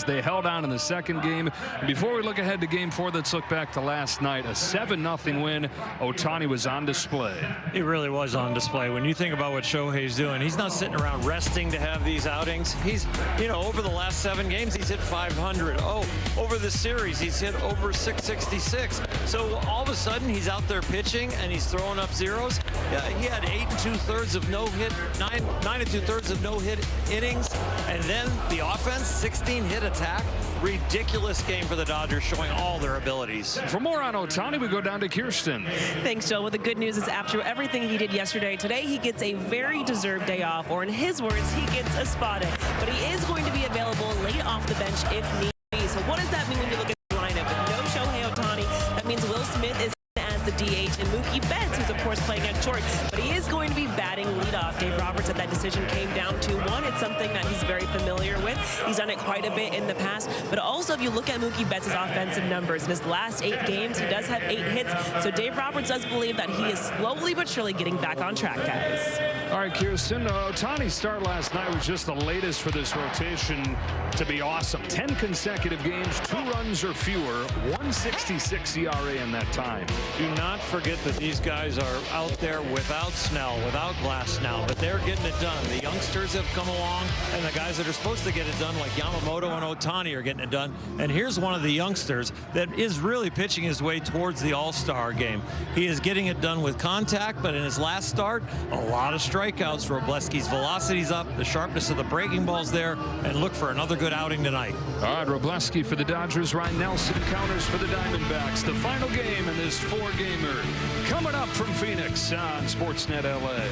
They held on in the second game. And before we look ahead to game 4, let's look back to last night. A 7-0 win. Ohtani was on display. He really was on display. When you think about what Shohei's doing, he's not sitting around resting to have these outings. He's, over the last 7 games, he's hit 500. Oh, over the series, he's hit over 666. So all of a sudden, he's out there pitching and he's throwing up zeros. Yeah, he had 8 2/3 of no-hit, 9 2/3 of no-hit innings, and then the offense, 16-hit attack. Ridiculous game for the Dodgers, showing all their abilities. For more on Ohtani, we go down to Kirsten. Thanks, Joe. Well, the good news is after everything he did yesterday, today he gets a very deserved day off, or in his words, he gets a spot in. But he is going to be available late off the bench if need be. So what does that mean when you look at the lineup? With no Shohei Ohtani, that means Will Smith is as the DH, and Mookie Betts, who's of course playing at short, but he is going to be batting leadoff. Dave Roberts said that decision came down to 1. It's something that he's very familiar with. He's done it quite a bit in the past, but also if you look at Mookie Betts' offensive numbers, in his last 8 games, he does have 8 hits, so Dave Roberts does believe that he is slowly but surely getting back on track, guys. All right, Kirsten, Ohtani's start last night was just the latest for this rotation to be awesome. 10 consecutive games, 2 runs or fewer, 1.66 ERA in that time. Do not forget that these guys are out there without Snell, without Glass now, but they're getting it done. The youngsters have come along, and the guys that are supposed to get it done, like Yamamoto and Ohtani, are getting it done. And here's one of the youngsters that is really pitching his way towards the All-Star game. He is getting it done with contact, but in his last start, a lot of strikeouts. Robleski's velocity's up, the sharpness of the breaking ball's there, and look for another good outing tonight. All right, Robleski for the Dodgers, Ryan Nelson counters for the Diamondbacks. The final game in this 4-gamer coming up from Phoenix on Sportsnet LA.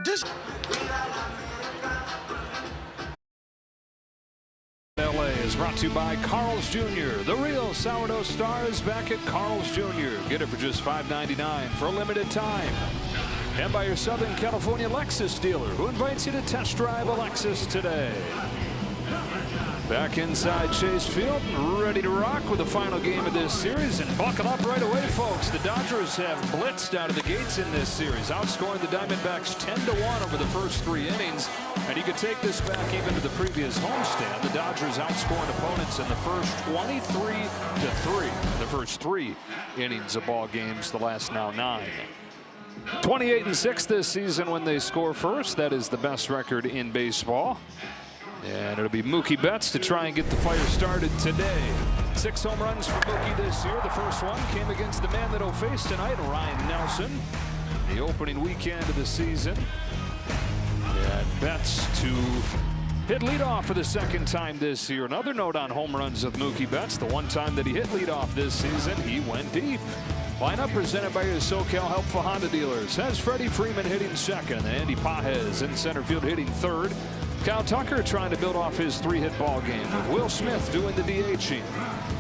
This LA is brought to you by Carl's Jr. The real sourdough star is back at Carl's Jr. Get it for just $5.99 for a limited time. And by your Southern California Lexus dealer, who invites you to test drive a Lexus today. Back inside Chase Field, ready to rock with the final game of this series. And buckle up right away, folks. The Dodgers have blitzed out of the gates in this series, outscoring the Diamondbacks 10-1 over the first 3 innings. And you could take this back even to the previous homestand. The Dodgers outscoring opponents in the first 23-3. The first 3 innings of ball games, the last now 9. 28-6 this season when they score first. That is the best record in baseball. And it'll be Mookie Betts to try and get the fire started today. 6 home runs for Mookie this year. The first one came against the man that'll face tonight, Ryan Nelson. The opening weekend of the season. And Betts to hit leadoff for the 2nd time this year. Another note on home runs of Mookie Betts. The one time that he hit leadoff this season, he went deep. Lineup presented by your SoCal Helpful Honda dealers has Freddie Freeman hitting 2nd. Andy Pages in center field hitting 3rd. Kyle Tucker trying to build off his 3-hit ball game with Will Smith doing the DHing.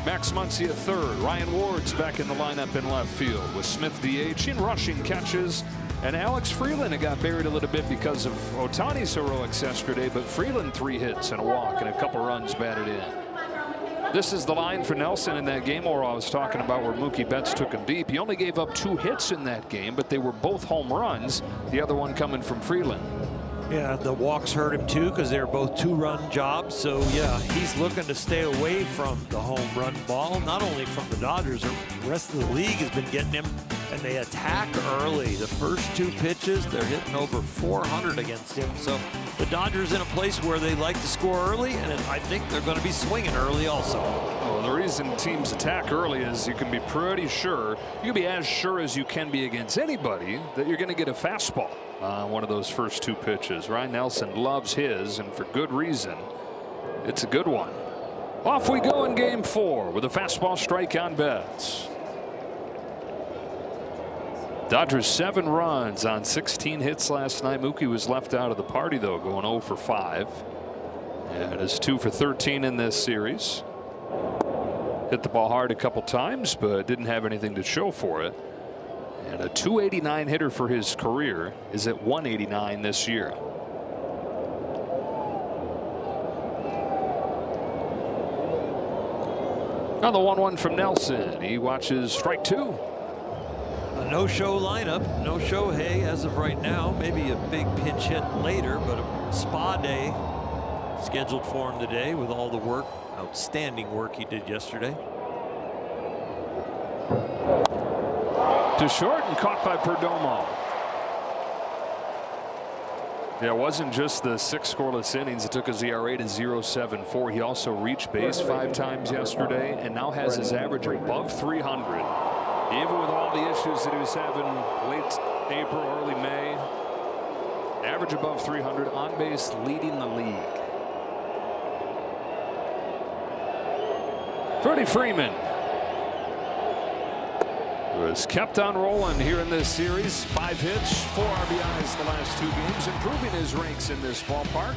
Max Muncy at 3rd. Ryan Ward's back in the lineup in left field with Smith DHing, rushing catches. And Alex Freeland got buried a little bit because of Ohtani's heroics yesterday, but Freeland 3 hits and a walk and a couple runs batted in. This is the line for Nelson in that game where I was talking about where Mookie Betts took him deep. He only gave up 2 hits in that game, but they were both home runs, the other one coming from Freeland. Yeah, the walks hurt him too because they were both 2-run jobs. So yeah, he's looking to stay away from the home run ball, not only from the Dodgers, the rest of the league has been getting him, and they attack early. The first 2 pitches, they're hitting over 400 against him. So the Dodgers in a place where they like to score early, and I think they're going to be swinging early also. Well, the reason teams attack early is you can be pretty sure, you can be as sure as you can be against anybody that you're going to get a fastball on one of those first 2 pitches. Ryan Nelson loves his, and for good reason. It's a good one. Off we go in game 4 with a fastball strike on Betts. Dodgers 7 runs on 16 hits last night. Mookie was left out of the party though, going 0 for 5. And is 2 for 13 in this series. Hit the ball hard a couple times, but didn't have anything to show for it. And a .289 hitter for his career is at .189 this year. Now the 1-1 from Nelson. He watches strike 2. no-show lineup, no Shohei as of right now. Maybe a big pinch hit later, but a spa day scheduled for him today with all the work, outstanding work he did yesterday. To short and caught by Perdomo. Yeah, it wasn't just the 6 scoreless innings. It took his ERA to 0.74. He also reached base 5 times yesterday and now has his average above 300. Even with all the issues that he was having late April, early May, average above 300, on base leading the league. Freddie Freeman was kept on rolling here in this series. 5 hits, 4 RBIs the last 2 games, improving his ranks in this ballpark.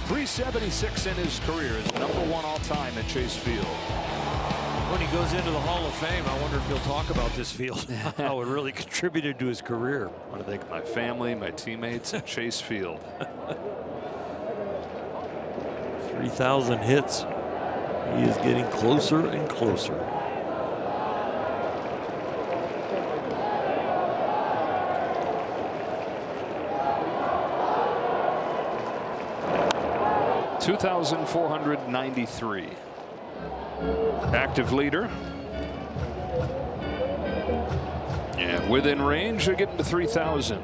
376 in his career, is #1 all-time at Chase Field. When he goes into the Hall of Fame, I wonder if he'll talk about this field, how it really contributed to his career. I want to thank my family, my teammates at Chase Field. 3,000 hits. He is getting closer and closer. .2,493. Active leader. And within range, they're getting to 3,000.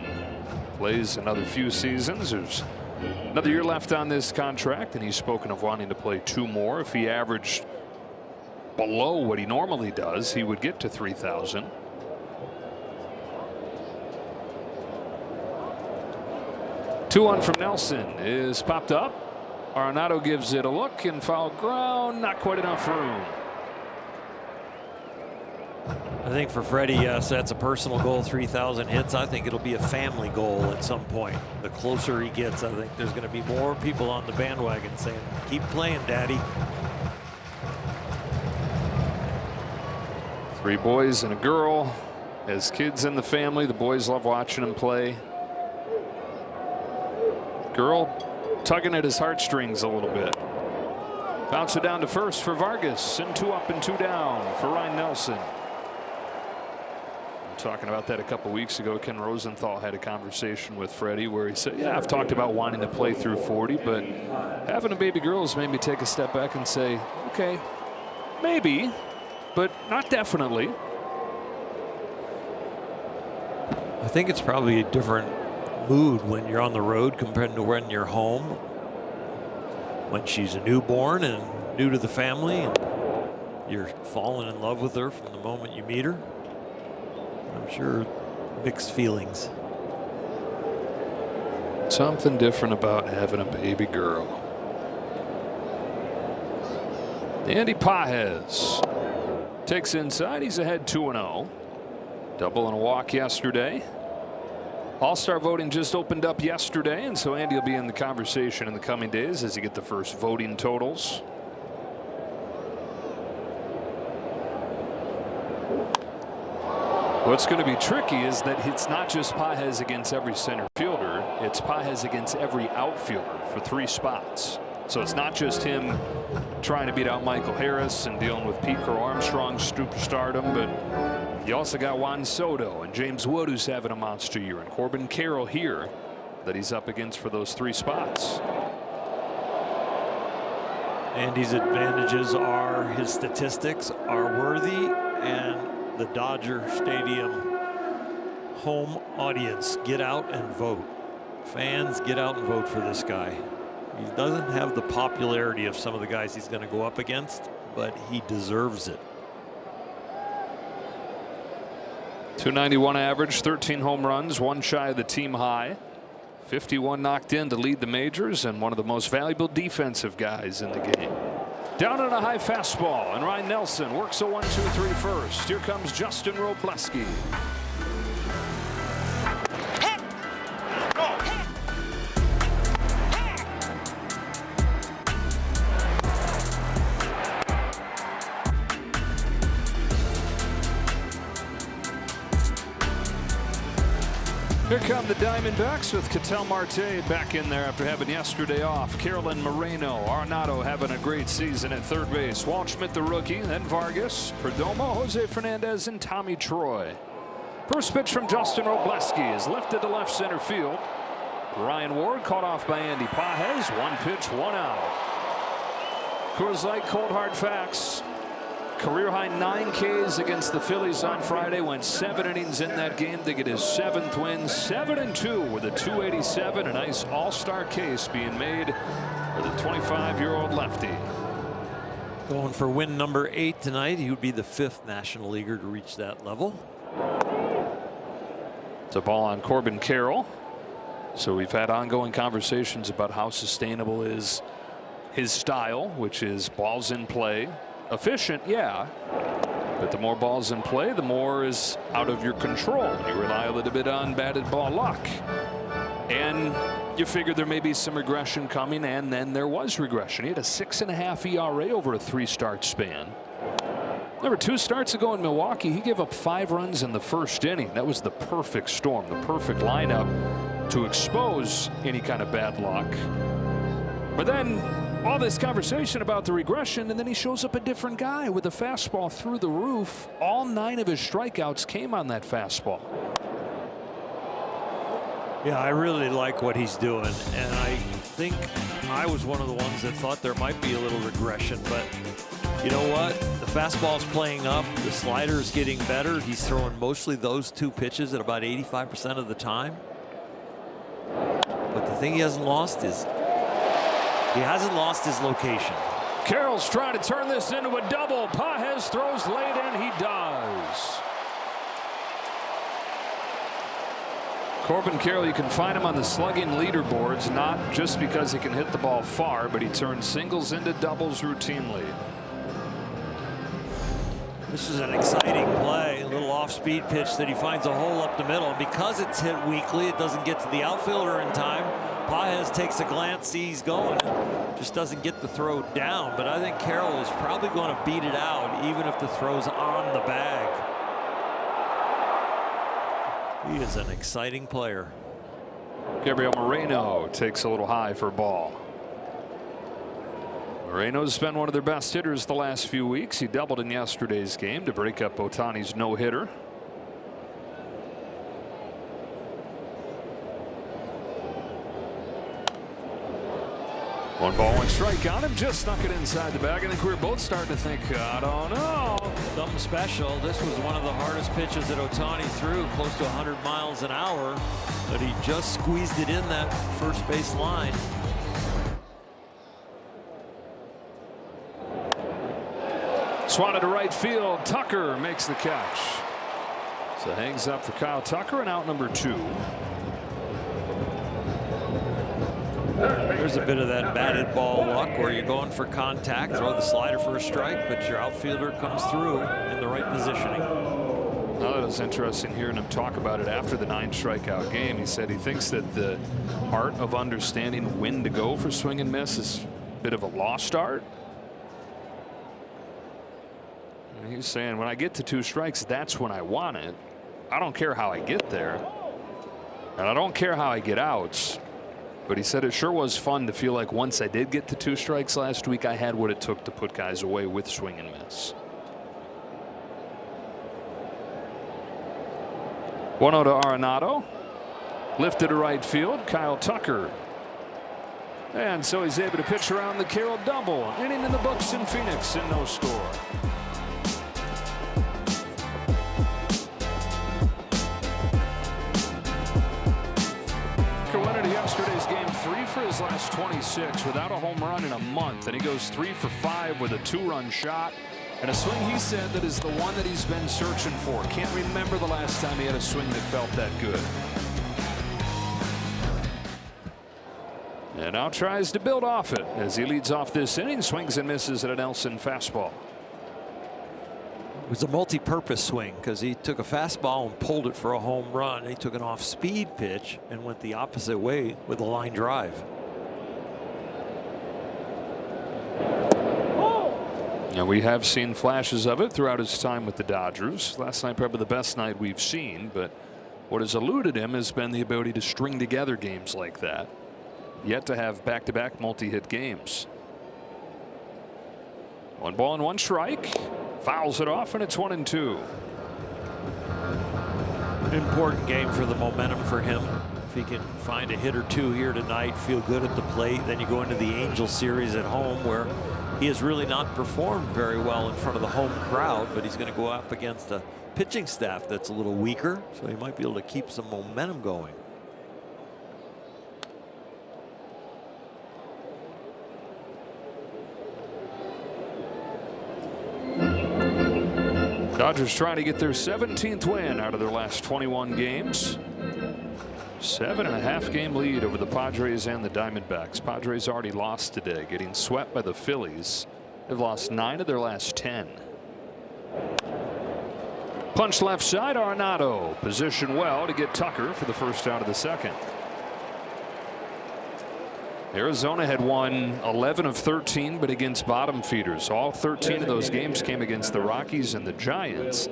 Plays another few seasons. There's another year left on this contract, and he's spoken of wanting to play 2 more. If he averaged below what he normally does, he would get to 3,000. Two on from Nelson is popped up. Arenado gives it a look, and foul ground, not quite enough room. I think for Freddie, yes, that's a personal goal, 3,000 hits. I think it'll be a family goal at some point. The closer he gets, I think there's going to be more people on the bandwagon saying, keep playing, Daddy. 3 boys and a girl. As kids in the family, the boys love watching him play. Girl tugging at his heartstrings a little bit. Bounce it down to first for Vargas, and 2 up and 2 down for Ryan Nelson. Talking about that a couple weeks ago, Ken Rosenthal had a conversation with Freddie where he said, yeah, I've talked about wanting to play through 40, but having a baby girl has made me take a step back and say, okay, maybe, but not definitely. I think it's probably a different mood when you're on the road compared to when you're home. When she's a newborn and new to the family, and you're falling in love with her from the moment you meet her. I'm sure mixed feelings. Something different about having a baby girl. Andy Pages takes inside. He's ahead 2-0. Double and a walk yesterday. All-Star voting just opened up yesterday, and so Andy will be in the conversation in the coming days as you get the first voting totals. What's going to be tricky is that it's not just Pages against every center fielder, it's Pages against every outfielder for 3 spots. So it's not just him trying to beat out Michael Harris and dealing with Pete Crow Armstrong's superstardom, but you also got Juan Soto and James Wood, who's having a monster year, and Corbin Carroll here that he's up against for those 3 spots. Andy's advantages are his statistics are worthy, and the Dodger Stadium home audience. Get out and vote. Fans, get out and vote for this guy. He doesn't have the popularity of some of the guys he's going to go up against, but he deserves it. .291 average, 13 home runs, 1 shy of the team high. 51 knocked in to lead the majors, and one of the most valuable defensive guys in the game. Down on a high fastball, and Ryan Nelson works a 1-2-3 first. Here comes Justin Robleski. Here come the Diamondbacks with Ketel Marte back in there after having yesterday off. Carolyn Moreno, Arenado having a great season at third base. Waldschmidt the rookie, then Vargas, Perdomo, Jose Fernandez, and Tommy Troy. First pitch from Justin Robleski is lifted to left center field. Ryan Ward caught off by Andy Pages. 1 pitch, 1 out. Coors Light cold hard facts. Career high 9 Ks against the Phillies on Friday. Went 7 innings in that game to get his 7th win. 7-2 with a .287. A nice all-star case being made for the 25-year-old lefty. Going for win number 8 tonight. He would be the 5th National Leaguer to reach that level. It's a ball on Corbin Carroll. So we've had ongoing conversations about how sustainable is his style, which is balls in play. Efficient, yeah. But the more balls in play, the more is out of your control. You rely a little bit on batted ball luck. And you figure there may be some regression coming, and then there was regression. He had a 6.5 ERA over a 3-start span. There were 2 starts ago in Milwaukee. He gave up 5 runs in the first inning. That was the perfect storm, the perfect lineup to expose any kind of bad luck. But then all this conversation about the regression, and then he shows up a different guy with a fastball through the roof. All 9 of his strikeouts came on that fastball. Yeah, I really like what he's doing, and I think I was one of the ones that thought there might be a little regression, but you know what? The fastball's playing up, the slider's getting better. He's throwing mostly those 2 pitches at about 85% of the time. But the thing he hasn't lost is his location. Carroll's trying to turn this into a double. Pages throws late, and he does. Corbin Carroll, you can find him on the slugging leaderboards, not just because he can hit the ball far, but he turns singles into doubles routinely. This is an exciting play, a little off-speed pitch that he finds a hole up the middle, and because it's hit weakly, it doesn't get to the outfielder in time. Pages takes a glance, sees going, just doesn't get the throw down, but I think Carroll is probably going to beat it out even if the throw's on the bag. He is an exciting player. Gabriel Moreno takes a little high for a ball. Moreno's been one of their best hitters the last few weeks. He doubled in yesterday's game to break up Ohtani's no-hitter. One ball, 1 strike on him. Just snuck it inside the bag. I think we were both starting to think, I don't know. Something special. This was one of the hardest pitches that Ohtani threw, close to 100 miles an hour, but he just squeezed it in that first base line. Swatted to right field. Tucker makes the catch. So hangs up for Kyle Tucker, and out number 2. There's a bit of that batted ball luck where you're going for contact, throw the slider for a strike, but your outfielder comes through in the right positioning. Now that was interesting hearing him talk about it after the 9 strikeout game. He said he thinks that the art of understanding when to go for swing and miss is a bit of a lost art. And he's saying when I get to 2 strikes, that's when I want it. I don't care how I get there, and I don't care how I get outs. But he said it sure was fun to feel like once I did get to 2 strikes last week, I had what it took to put guys away with swing and miss. 1-0 to Arenado. Lifted to right field. Kyle Tucker. And so he's able to pitch around the Carroll double. Inning in the books in Phoenix and no score. Yesterday's game 3 for his last 26 without a home run in a month, and he goes 3 for 5 with a 2-run shot and a swing he said that is the one that he's been searching for. Can't remember the last time he had a swing that felt that good. And now tries to build off it as he leads off this inning, swings and misses at a Nelson fastball. It was a multi-purpose swing because he took a fastball and pulled it for a home run. He took an off-speed pitch and went the opposite way with a line drive. And we have seen flashes of it throughout his time with the Dodgers. Last night probably the best night we've seen, but what has eluded him has been the ability to string together games like that. Yet to have back-to-back multi-hit games. 1 ball and 1 strike. Fouls it off, and it's 1-2. Important game for the momentum for him. If he can find a hit or two here tonight, feel good at the plate, then you go into the Angels series at home where he has really not performed very well in front of the home crowd, but he's going to go up against a pitching staff that's a little weaker, so he might be able to keep some momentum going. Dodgers trying to get their 17th win out of their last 21 games. 7.5 game lead over the Padres and the Diamondbacks. Padres already lost today, getting swept by the Phillies. They've lost 9 of their last 10. Punch left side, Arenado positioned well to get Tucker for the first out of the second. Arizona had won 11 of 13, but against bottom feeders. All 13 of those games came against the Rockies and the Giants.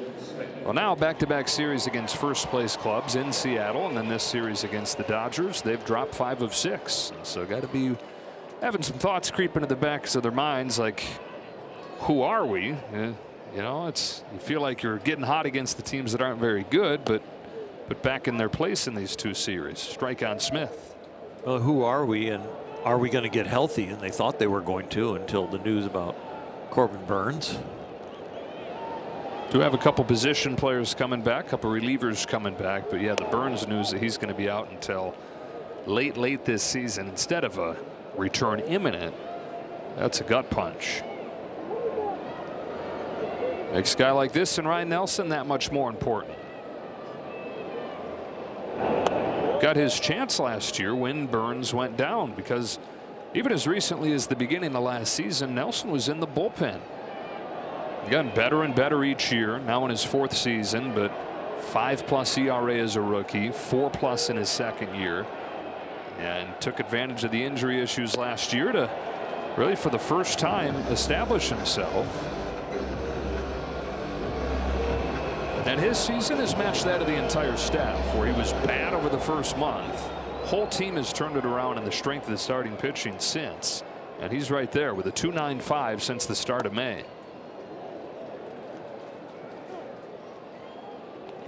Well, now back-to-back series against first-place clubs in Seattle, and then this series against the Dodgers. They've dropped 5 of 6, so got to be having some thoughts creep into the backs of their minds, like, who are we? You know, you feel like you're getting hot against the teams that aren't very good, but back in their place in these 2 series. Strike on Smith. Well, who are we, and are we going to get healthy? And they thought they were going to until the news about Corbin Burns. Do have a couple position players coming back, a couple relievers coming back, but yeah, the Burns news that he's going to be out until late this season instead of a return imminent. That's a gut punch. Makes a guy like this and Ryan Nelson that much more important. Got his chance last year when Burns went down, because even as recently as the beginning of last season, Nelson was in the bullpen. He's gotten better and better each year, now in his 4th season, but 5+ ERA as a rookie, 4+ in his 2nd year, and took advantage of the injury issues last year to really, for the first time, establish himself. And his season has matched that of the entire staff, where he was bad over the first month. Whole team has turned it around in the strength of the starting pitching since. And he's right there with a 2.95 since the start of May.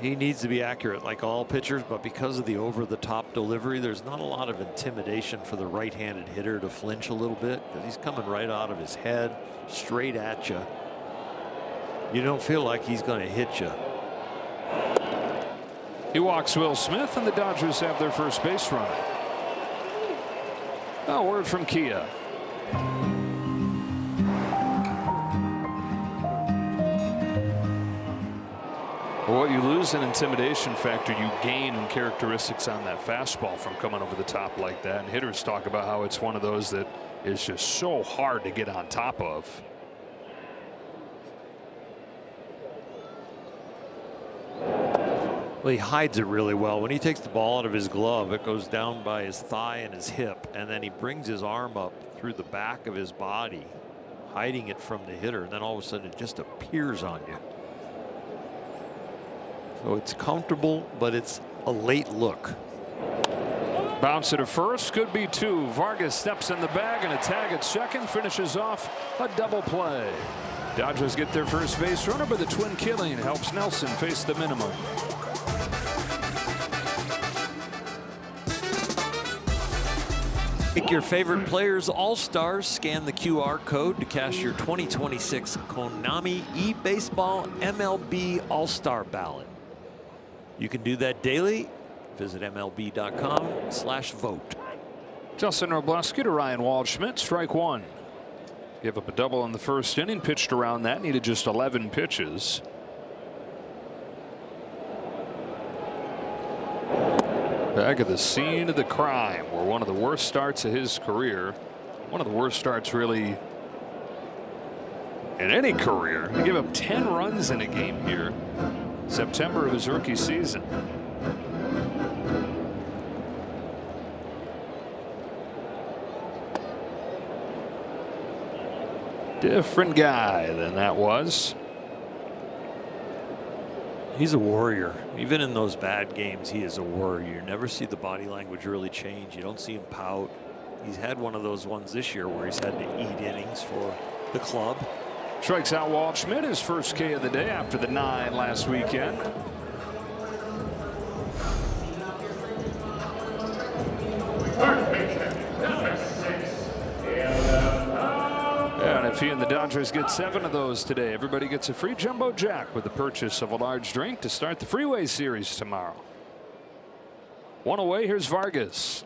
He needs to be accurate like all pitchers, but because of the over-the-top delivery, there's not a lot of intimidation for the right-handed hitter to flinch a little bit, because he's coming right out of his head, straight at you. You don't feel like he's going to hit you. He walks Will Smith, and the Dodgers have their first base runner. A word from Kia. Well, what you lose in intimidation factor, you gain in characteristics on that fastball from coming over the top like that. And hitters talk about how it's one of those that is just so hard to get on top of. Well, he hides it really well. When he takes the ball out of his glove, it goes down by his thigh and his hip, and then he brings his arm up through the back of his body, hiding it from the hitter, and then all of a sudden it just appears on you. So it's comfortable, but it's a late look. Bounce it to first, could be 2. Vargas steps in the bag, and a tag at second finishes off a double play. Dodgers get their first base runner, but the twin killing helps Nelson face the minimum. Pick your favorite players all-stars. Scan the QR code to cash your 2026 Konami eBaseball MLB All-Star Ballot. You can do that daily. Visit MLB.com/vote. Justin Robleski to Ryan Waldschmidt, strike 1. Give up a double in the first inning, pitched around that, needed just 11 pitches. Back at the scene of the crime, where one of the worst starts of his career, one of the worst starts really in any career. He gave up 10 runs in a game here, September of his rookie season. Different guy than that was. He's a warrior. Even in those bad games, he is a warrior. You never see the body language really change. You don't see him pout. He's had one of those ones this year where he's had to eat innings for the club. Strikes out Waldschmidt, his first K of the day after the 9 last weekend. if he and the Dodgers get 7 of those today. Everybody gets a free Jumbo Jack with the purchase of a large drink to start the Freeway Series tomorrow. 1 away. Here's Vargas.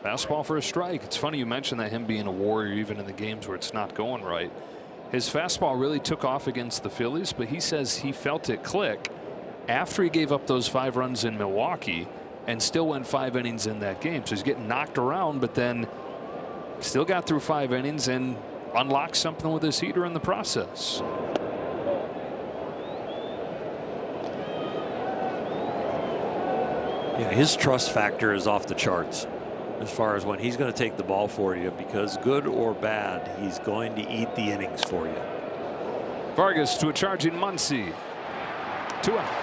Fastball for a strike. It's funny you mentioned that, him being a warrior even in the games where it's not going right. His fastball really took off against the Phillies, but he says he felt it click after he gave up those 5 runs in Milwaukee and still went 5 innings in that game. So he's getting knocked around, but then still got through 5 innings and unlocked something with his heater in the process. Yeah, his trust factor is off the charts as far as when he's going to take the ball for you, because good or bad, he's going to eat the innings for you. Vargas to a charging Muncy. 2 out.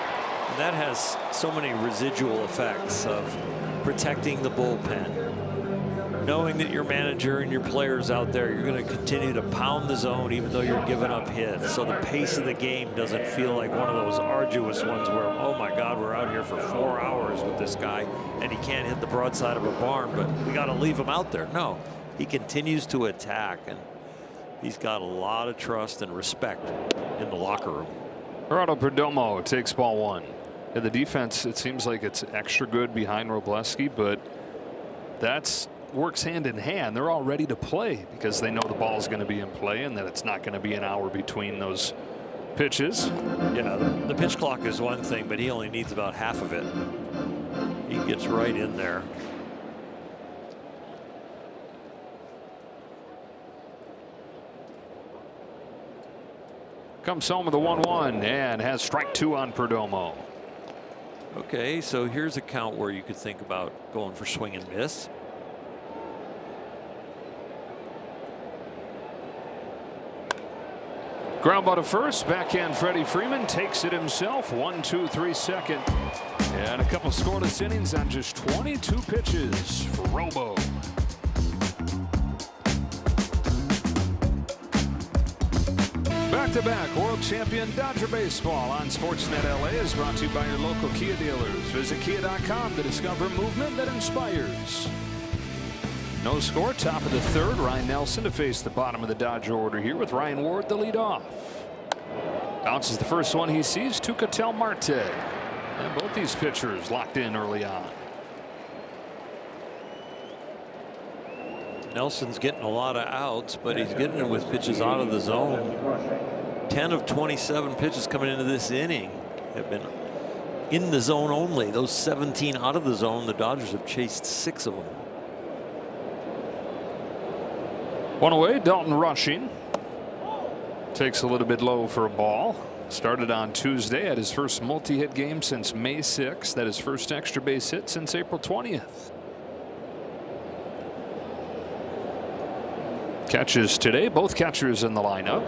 And that has so many residual effects of protecting the bullpen, knowing that your manager and your players out there, you're going to continue to pound the zone even though you're giving up hits, so the pace of the game doesn't feel like one of those arduous ones where, oh my God, we're out here for 4 hours with this guy and he can't hit the broadside of a barn, but we got to leave him out there. No, he continues to attack, and he's got a lot of trust and respect in the locker room. Gerardo Perdomo takes ball 1. Yeah, the defense, it seems like it's extra good behind Robleski, but that's works hand in hand. They're all ready to play because they know the ball is going to be in play and that it's not going to be an hour between those pitches. Yeah, the pitch clock is one thing, but he only needs about half of it. He gets right in there. Comes home with a 1-1 and has strike 2 on Perdomo. Okay, so here's a count where you could think about going for swing and miss. Ground ball to first. Backhand Freddie Freeman takes it himself. 1-2-3 second. And a couple scoreless innings on just 22 pitches for Robo. Back-to-back world champion Dodger baseball on Sportsnet LA is brought to you by your local Kia dealers. Visit Kia.com to discover movement that inspires. No score, top of the 3rd. Ryan Nelson to face the bottom of the Dodger order here with Ryan Ward the lead off. Bounces the first one he sees to Ketel Marte. And both these pitchers locked in early on. Nelson's getting a lot of outs, but he's getting it with pitches out of the zone. 10 of 27 pitches coming into this inning have been in the zone only. Those 17 out of the zone, the Dodgers have chased 6 of them. 1 away, Dalton Rushing. Takes a little bit low for a ball. Started on Tuesday, had his first multi-hit game since May 6th. That his first extra base hit since April 20th. Catches today, both catchers in the lineup,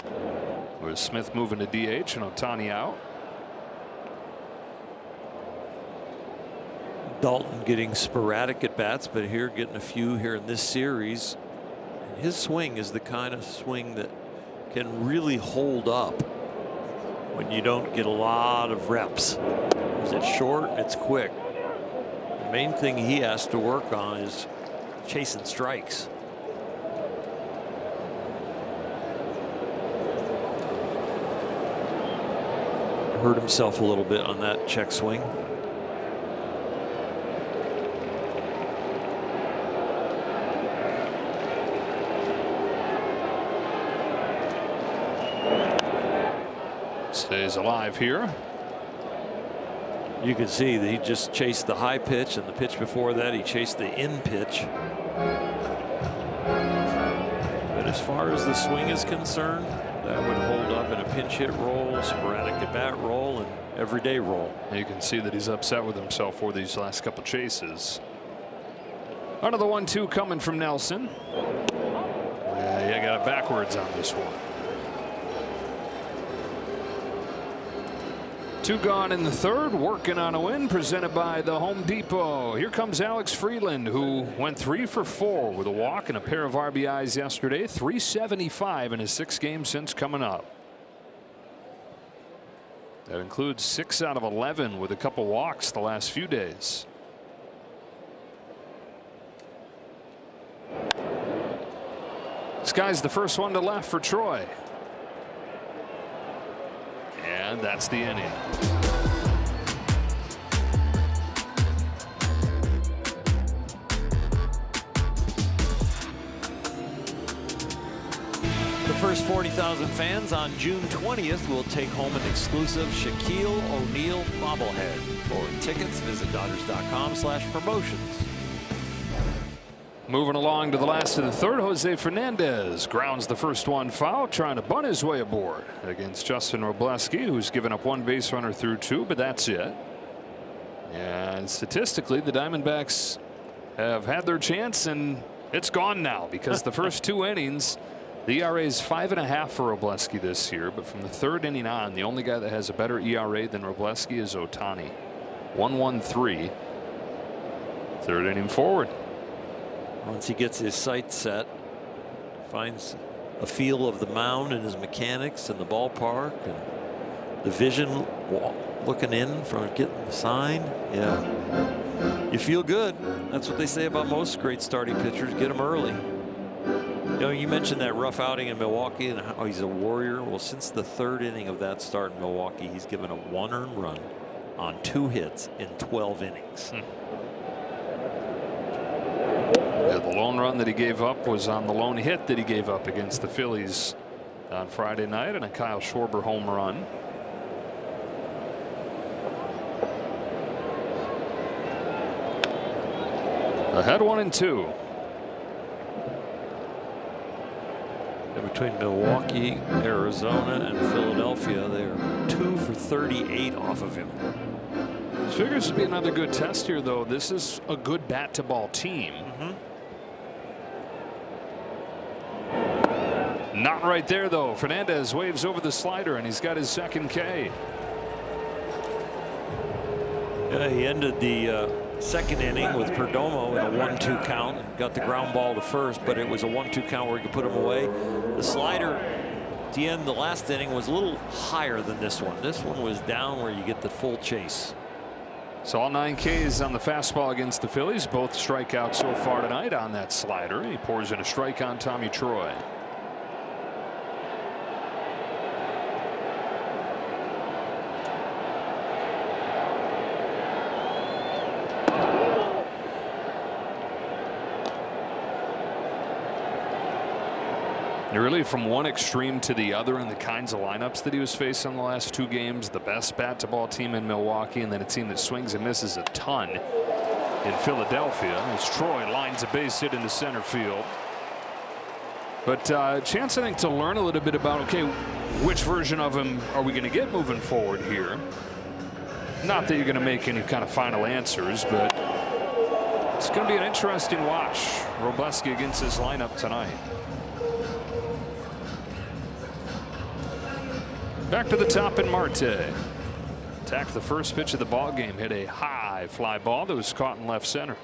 with Smith moving to DH and Ohtani out. Dalton getting sporadic at bats, but here getting a few here in this series. His swing is the kind of swing that can really hold up when you don't get a lot of reps. It's short, it's quick. The main thing he has to work on is chasing strikes. Hurt himself a little bit on that check swing. Stays alive here. You can see that he just chased the high pitch, and the pitch before that he chased the in pitch. But as far as the swing is concerned, that would hold up in a pinch hit role, sporadic at bat role, and everyday role. You can see that he's upset with himself for these last couple chases. Another 1-2 coming from Nelson. Yeah, you got it backwards on this one. 2 gone in the 3rd, working on a win presented by the Home Depot. Here comes Alex Freeland, who went 3 for 4 with a walk and a pair of RBIs yesterday. 375 in his 6 games since coming up. That includes 6 out of 11 with a couple walks the last few days. Next guy's the first one to left for Troy. And that's the inning. The first 40,000 fans on June 20th will take home an exclusive Shaquille O'Neal bobblehead. For tickets, visit Dodgers.com/promotions. Moving along to the last of the third, Jose Fernandez grounds the first one foul, trying to bunt his way aboard against Justin Robleski, who's given up one base runner through two, but that's it. And statistically, the Diamondbacks have had their chance, and it's gone now because the first two innings, the ERA is 5.5 for Robleski this year, but from the third inning on, the only guy that has a better ERA than Robleski is Ohtani. 1.13. Third inning forward. Once he gets his sights set, finds a feel of the mound and his mechanics and the ballpark and the vision looking in from getting the sign. Yeah, you feel good. That's what they say about most great starting pitchers. Get them early. You know, you mentioned that rough outing in Milwaukee and how he's a warrior. Well, since the third inning of that start in Milwaukee, he's given a 1 earned run on 2 hits in 12 innings. Yeah, the lone run that he gave up was on the lone hit that he gave up against the Phillies on Friday night, and a Kyle Schwarber home run. Ahead 1-2. Between Milwaukee, Arizona, and Philadelphia, they are 2 for 38 off of him. Figures to be another good test here, though. This is a good bat to ball team. Not right there, though. Fernandez waves over the slider, and he's got his second K. Yeah, he ended the second inning with Perdomo in a 1-2 count. Got the ground ball to first, but it was a 1-2 count where he could put him away. The slider at the end, the last inning, was a little higher than this one. This one was down where you get the full chase. So all 9 Ks on the fastball against the Phillies. Both strikeouts so far tonight on that slider. He pours in a strike on Tommy Troy. Really, from one extreme to the other in the kinds of lineups that he was facing the last 2 games. The best bat to ball team in Milwaukee, and then a team that swings and misses a ton in Philadelphia, as Troy lines a base hit into center field. But chance, I think, to learn a little bit about, okay, which version of him are we going to get moving forward here? Not that you're going to make any kind of final answers, but it's going to be an interesting watch. Robleski against his lineup tonight. Back to the top in Marte. Attacked the first pitch of the ball game. Hit a high fly ball that was caught in left center.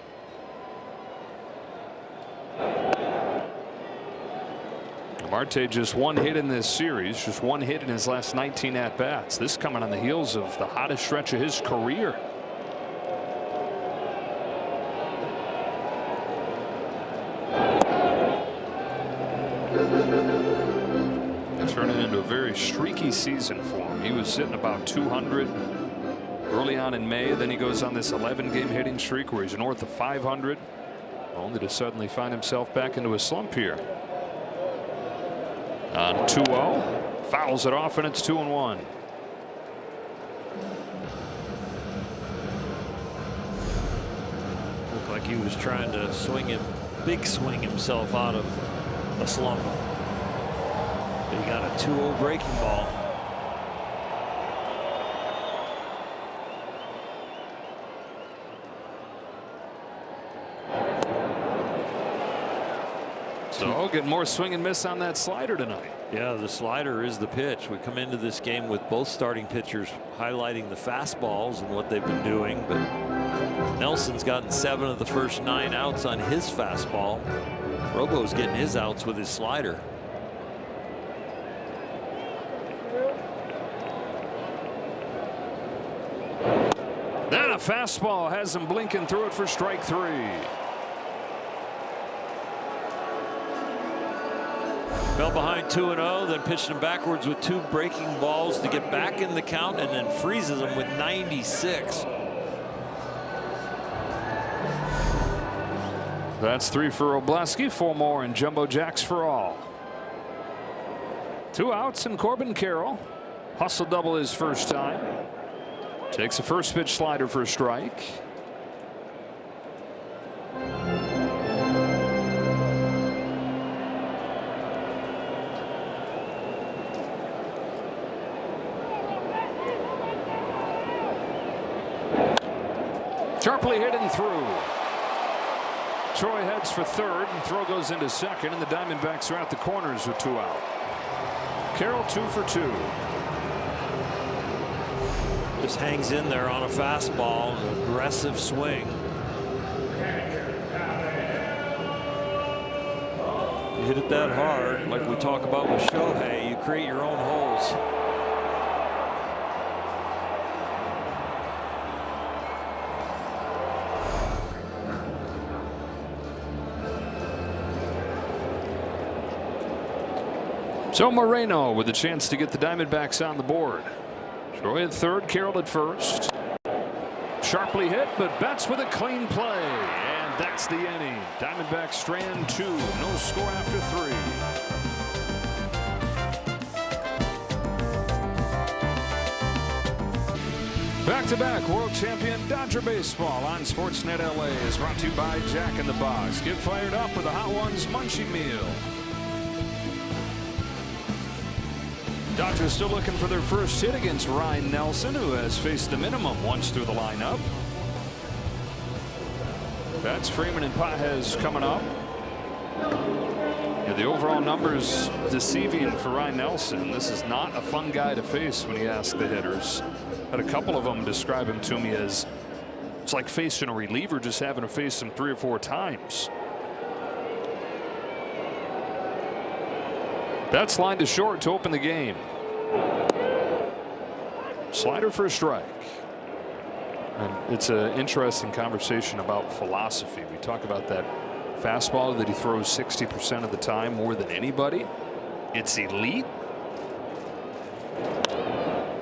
Marte just 1 hit in this series. Just 1 hit in his last 19 at-bats. This coming on the heels of the hottest stretch of his career. Turning into a very streaky season for him. He was sitting about 200 early on in May. Then he goes on this 11-game hitting streak where he's north of 500, only to suddenly find himself back into a slump here. On 2-0, fouls it off, and it's 2-1. Looked like he was trying to big swing himself out of a slump. He got a 2-0 breaking ball. So get more swing and miss on that slider tonight. Yeah, the slider is the pitch. We come into this game with both starting pitchers highlighting the fastballs and what they've been doing, but Nelson's gotten 7 of the first 9 outs on his fastball. Robo's getting his outs with his slider. Then a fastball has him blinking through it for strike 3. Fell behind 2-0, then pitched him backwards with 2 breaking balls to get back in the count, and then freezes him with 96. That's 3 for Obleski, 4 more, and Jumbo Jacks for all. 2 outs, and Corbin Carroll hustle double his first time. Takes a first pitch slider for a strike. Sharply hit and through. Troy heads for third, and throw goes into second, and the Diamondbacks are at the corners with 2 out. Carroll 2 for 2. Just hangs in there on a fastball, an aggressive swing. You hit it that hard, like we talk about with Shohei, you create your own holes. So Moreno with a chance to get the Diamondbacks on the board. Troy at third, Carroll at first. Sharply hit, but Betts with a clean play. And that's the inning. Diamondbacks strand 2. No score after 3. Back-to-back world champion Dodger baseball on Sportsnet LA is brought to you by Jack in the Box. Get fired up with the Hot Ones Munchie Meal. Dodgers still looking for their first hit against Ryan Nelson, who has faced the minimum once through the lineup. That's Freeman and Pages coming up. Yeah, the overall numbers deceiving for Ryan Nelson. This is not a fun guy to face when you ask the hitters. Had a couple of them describe him to me as it's like facing a reliever, just having to face him 3 or 4 times. That's line to short to open the game. Slider for a strike. And it's an interesting conversation about philosophy. We talk about that fastball that he throws 60% of the time, more than anybody. It's elite.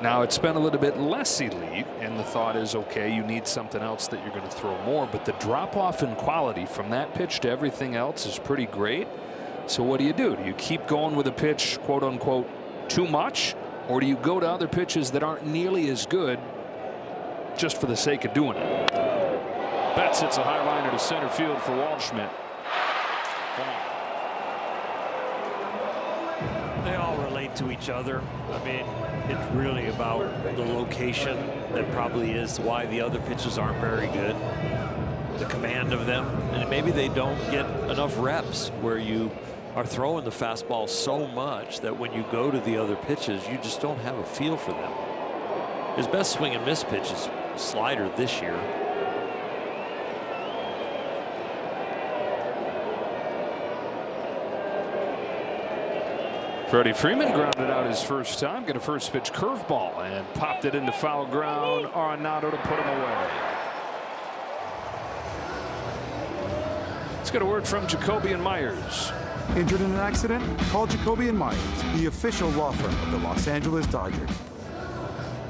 Now it's been a little bit less elite, and the thought is, okay, you need something else that you're going to throw more, but the drop off in quality from that pitch to everything else is pretty great. So what do? Do you keep going with a pitch, quote unquote, too much, or do you go to other pitches that aren't nearly as good just for the sake of doing it? Betts hits a high liner to center field for Waldschmidt. They all relate to each other. I mean, it's really about the location that probably is why the other pitches aren't very good. The command of them, and maybe they don't get enough reps where you are throwing the fastball so much that when you go to the other pitches, you just don't have a feel for them. His best swing and miss pitch is slider this year. Freddie Freeman grounded out his first time, got a first pitch curveball and popped it into foul ground. Arenado to put him away. Let's get a word from Jacoby and Myers. Injured in an accident? Call Jacoby and Myers, the official law firm of the Los Angeles Dodgers.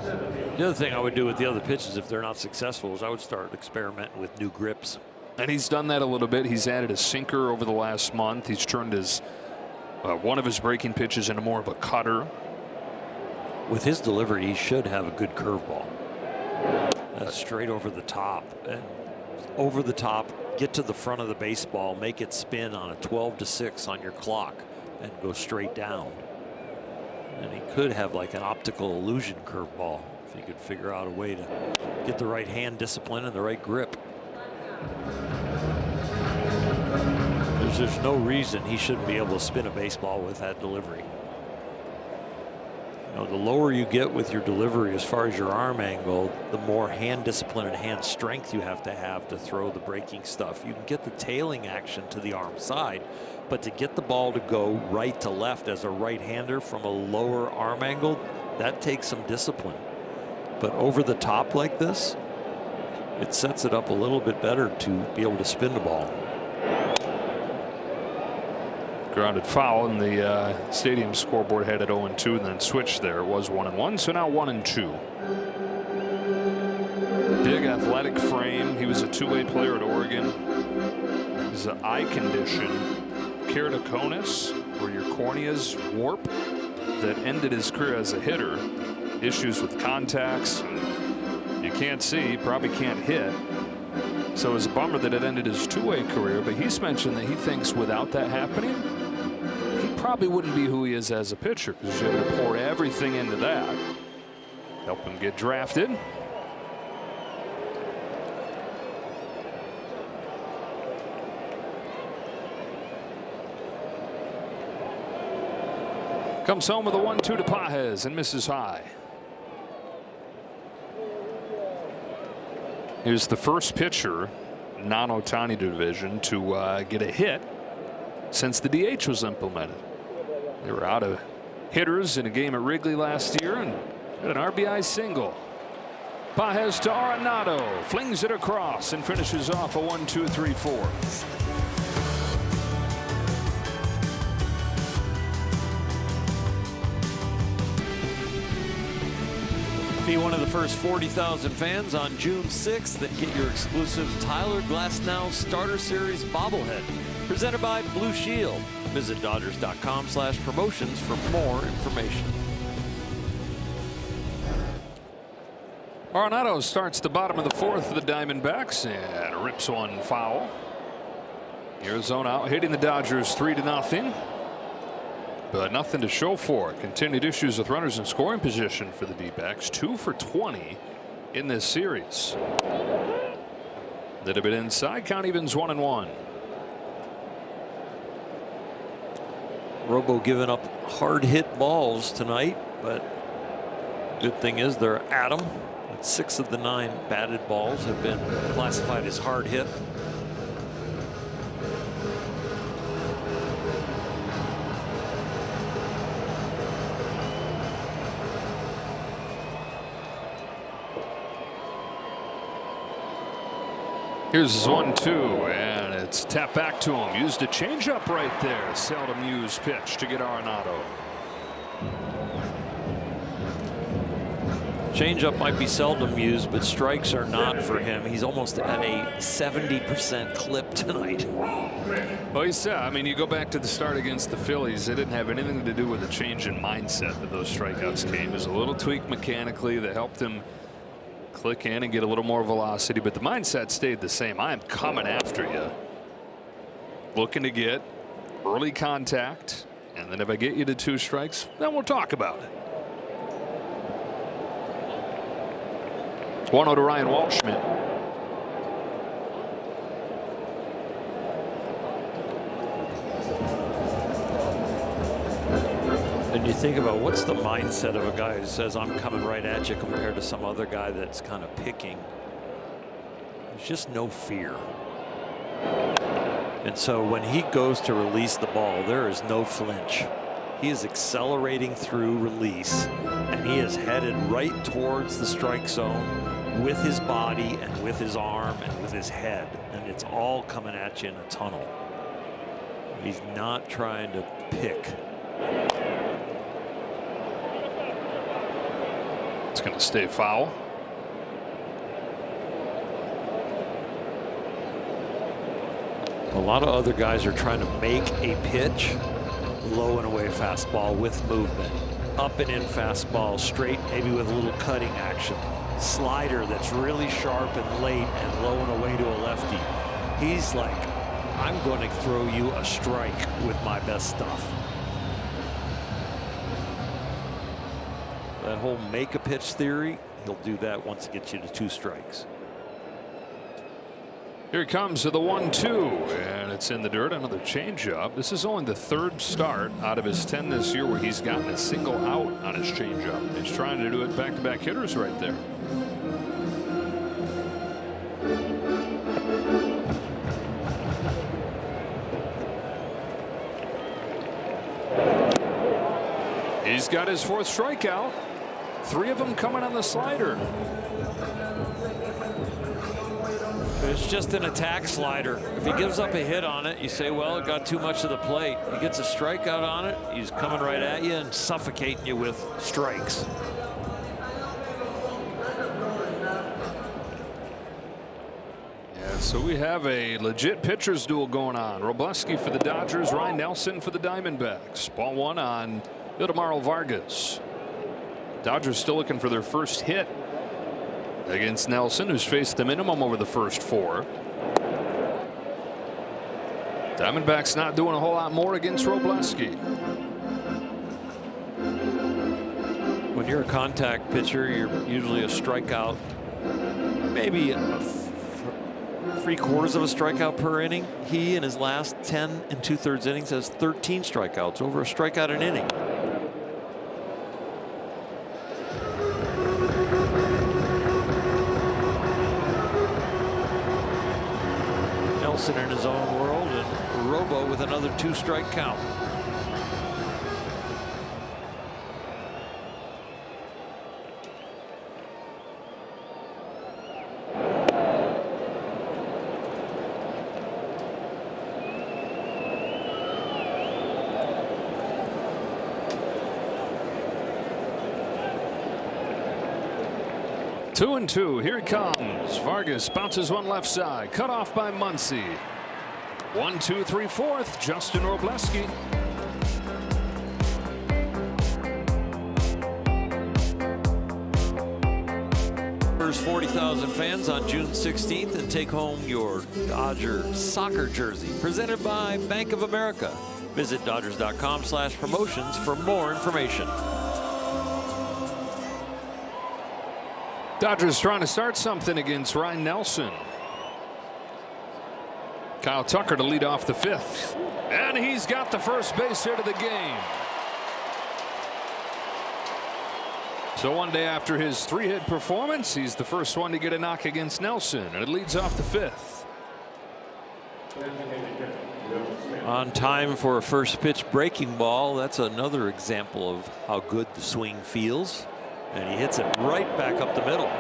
The other thing I would do with the other pitches if they're not successful is I would start experimenting with new grips. And he's done that a little bit. He's added a sinker over the last month. He's turned his one of his breaking pitches into more of a cutter. With his delivery, he should have a good curveball. That's straight over the top. And over the top, get to the front of the baseball, make it spin on a 12-6 on your clock, and go straight down. And he could have like an optical illusion curveball if he could figure out a way to get the right hand discipline and the right grip. There's no reason he shouldn't be able to spin a baseball with that delivery. You know, the lower you get with your delivery as far as your arm angle, the more hand discipline and hand strength you have to throw the breaking stuff. You can get the tailing action to the arm side, but to get the ball to go right to left as a right-hander from a lower arm angle, that takes some discipline. But over the top like this, it sets it up a little bit better to be able to spin the ball. Grounded foul, and the stadium scoreboard had it 0-2 and then switched there. It was 1-1, so now 1-2. Big athletic frame. He was a two-way player at Oregon. His eye condition, keratoconus, where your corneas warp, that ended his career as a hitter. Issues with contacts. You can't see, probably can't hit. So it was a bummer that it ended his two-way career, but he's mentioned that he thinks without that happening, he probably wouldn't be who he is as a pitcher, because you're able to pour everything into that. Help him get drafted. Comes home with a 1-2 to Pages and misses high. He was the first pitcher, non-Ohtani division, to get a hit since the DH was implemented. They were out of hitters in a game at Wrigley last year and had an RBI single. Pages to Arenado, flings it across and finishes off a 1-2-3-4. Be one of the first 40,000 fans on June 6th and get your exclusive Tyler Glasnow Starter Series bobblehead presented by Blue Shield. Visit Dodgers.com/promotions for more information. Arenado starts the bottom of the fourth for the Diamondbacks and rips one foul. Arizona out hitting the Dodgers 3-0. But nothing to show for it. Continued issues with runners in scoring position for the D-backs. 2 for 20 in this series. Little bit inside. Count evens 1-1. Robo giving up hard hit balls tonight, but good thing is they're at him. 6 of the 9 batted balls have been classified as hard hit. Here's his 1-2, and it's tapped back to him. Used a changeup right there. Seldom used pitch to get Arenado. Changeup might be seldom used, but strikes are not for him. He's almost at a 70% clip tonight. Well, he said, I mean, you go back to the start against the Phillies, it didn't have anything to do with the change in mindset that those strikeouts came. It was a little tweak mechanically that helped him click in and get a little more velocity, but the mindset stayed the same. I'm coming after you. Looking to get early contact, and then if I get you to 2 strikes, then we'll talk about it. 1-0 to Ryan Walshman. And you think about what's the mindset of a guy who says I'm coming right at you compared to some other guy that's kind of picking. There's just no fear. And so when he goes to release the ball, there is no flinch. He is accelerating through release, and he is headed right towards the strike zone with his body and with his arm and with his head, and it's all coming at you in a tunnel. He's not trying to pick. It's going to stay foul. A lot of other guys are trying to make a pitch, low and away fastball with movement, up and in fastball, straight, maybe with a little cutting action, slider that's really sharp and late and low and away to a lefty. He's like, I'm going to throw you a strike with my best stuff. That whole make a pitch theory, he'll do that once it gets you to 2 strikes. Here he comes to the 1-2, and it's in the dirt. Another changeup. This is only the 3rd start out of his 10 this year where he's gotten a single out on his changeup. He's trying to do it back-to-back hitters right there. He's got his 4th strikeout. 3 of them coming on the slider. It's just an attack slider. If he gives up a hit on it, you say, well, it got too much of the plate. He gets a strikeout on it, he's coming right at you and suffocating you with strikes. Yeah, so we have a legit pitcher's duel going on. Robleski for the Dodgers, Ryan Nelson for the Diamondbacks. Ball one on Ildemaro Vargas. Dodgers still looking for their first hit against Nelson, who's faced the minimum over the first 4. Diamondbacks not doing a whole lot more against Robleski. When you're a contact pitcher, you're usually a strikeout, maybe three-quarters of a strikeout per inning. He, in his last 10 2/3 innings, has 13 strikeouts, over a strikeout an inning. Nelson in his own world, and Robo with another 2-strike count. Two and two. Here it comes. Vargas bounces one left side. Cut off by Muncy. 1, 2, 3, 4th. Justin Robleski. First 40,000 fans on June 16th and take home your Dodger soccer jersey presented by Bank of America. Visit Dodgers.com/promotions for more information. Dodgers trying to start something against Ryan Nelson. Kyle Tucker to lead off the 5th. And he's got the first base hit of the game. So one day after his 3-hit performance, he's the first one to get a knock against Nelson, and it leads off the 5th. On time for a first pitch breaking ball. That's another example of how good the swing feels. And he hits it right back up the middle.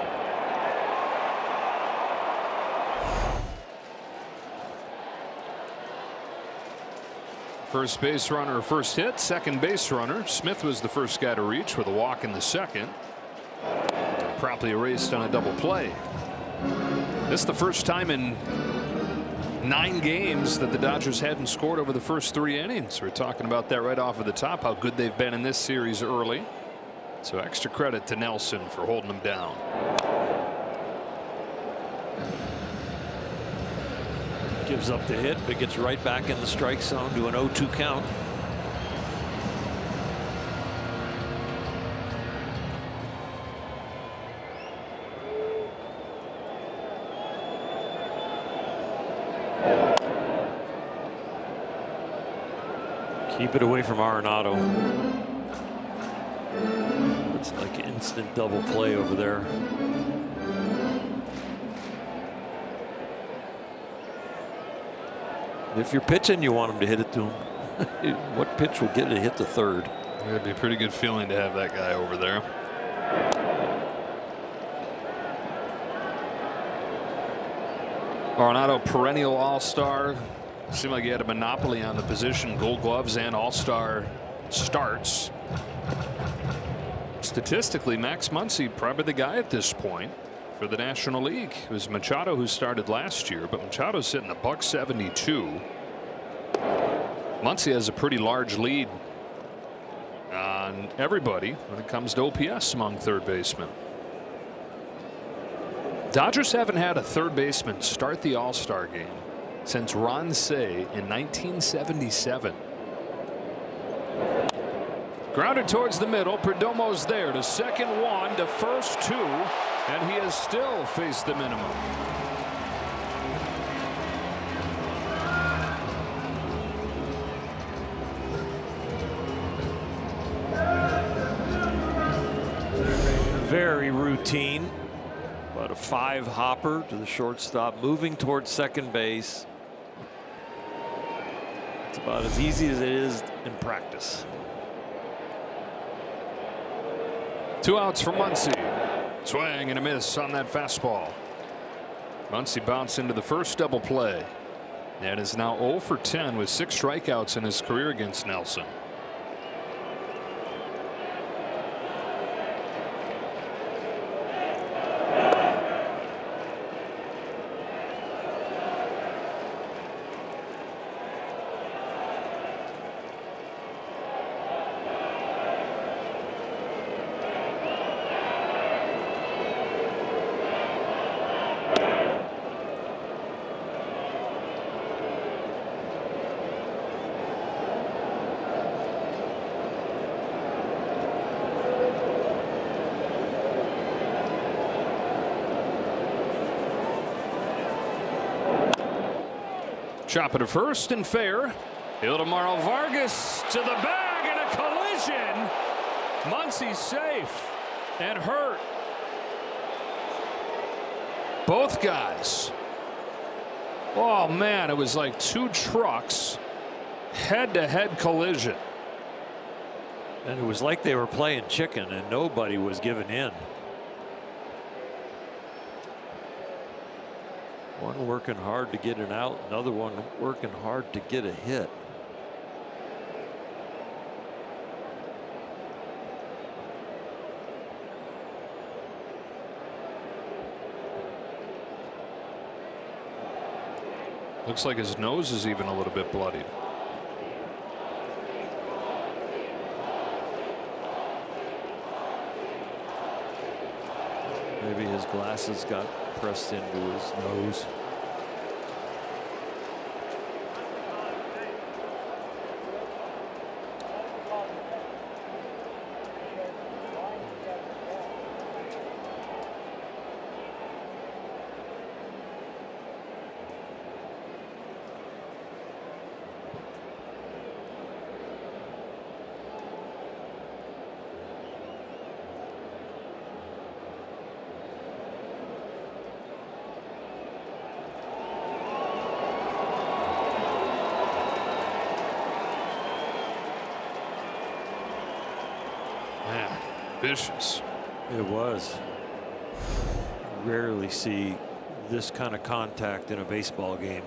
First base runner, first hit. Second base runner. Smith was the first guy to reach with a walk in the second. Promptly erased on a double play. This is the first time in 9 games that the Dodgers hadn't scored over the first 3 innings. We're talking about that right off of the top, how good they've been in this series early. So extra credit to Nelson for holding them down. Gives up the hit, but gets right back in the strike zone to an 0-2 count. Keep it away from Arenado. It's like instant double play over there. If you're pitching, you want him to hit it to him. What pitch will get it to hit the 3rd? It'd be a pretty good feeling to have that guy over there. Arenado, perennial all-star. Seemed like he had a monopoly on the position. Gold gloves and all-star starts. Statistically, Max Muncy probably the guy at this point for the National League. It was Machado who started last year, but Machado's sitting a $172. Muncy has a pretty large lead on everybody when it comes to OPS among third basemen. Dodgers haven't had a third baseman start the All-Star game since Ron Cey in 1977. Grounded towards the middle. Perdomo's there to second 1 to first 2, and he has still faced the minimum. Very routine, but a 5-hopper to the shortstop, moving towards second base. It's about as easy as it is in practice. 2 outs for Muncy. Swing and a miss on that fastball. Muncy bounced into the first double play and is now 0 for 10 with 6 strikeouts in his career against Nelson. Chop it to first and fair. Ildemaro Vargas to the bag and a collision. Muncy's safe and hurt. Both guys. Oh man, it was like 2 trucks head-to-head collision. And it was like they were playing chicken and nobody was giving in. One working hard to get an out, another one working hard to get a hit. Looks like his nose is even a little bit bloodied. Maybe his glasses got pressed into his nose. Man, vicious. It was. Rarely see this kind of contact in a baseball game.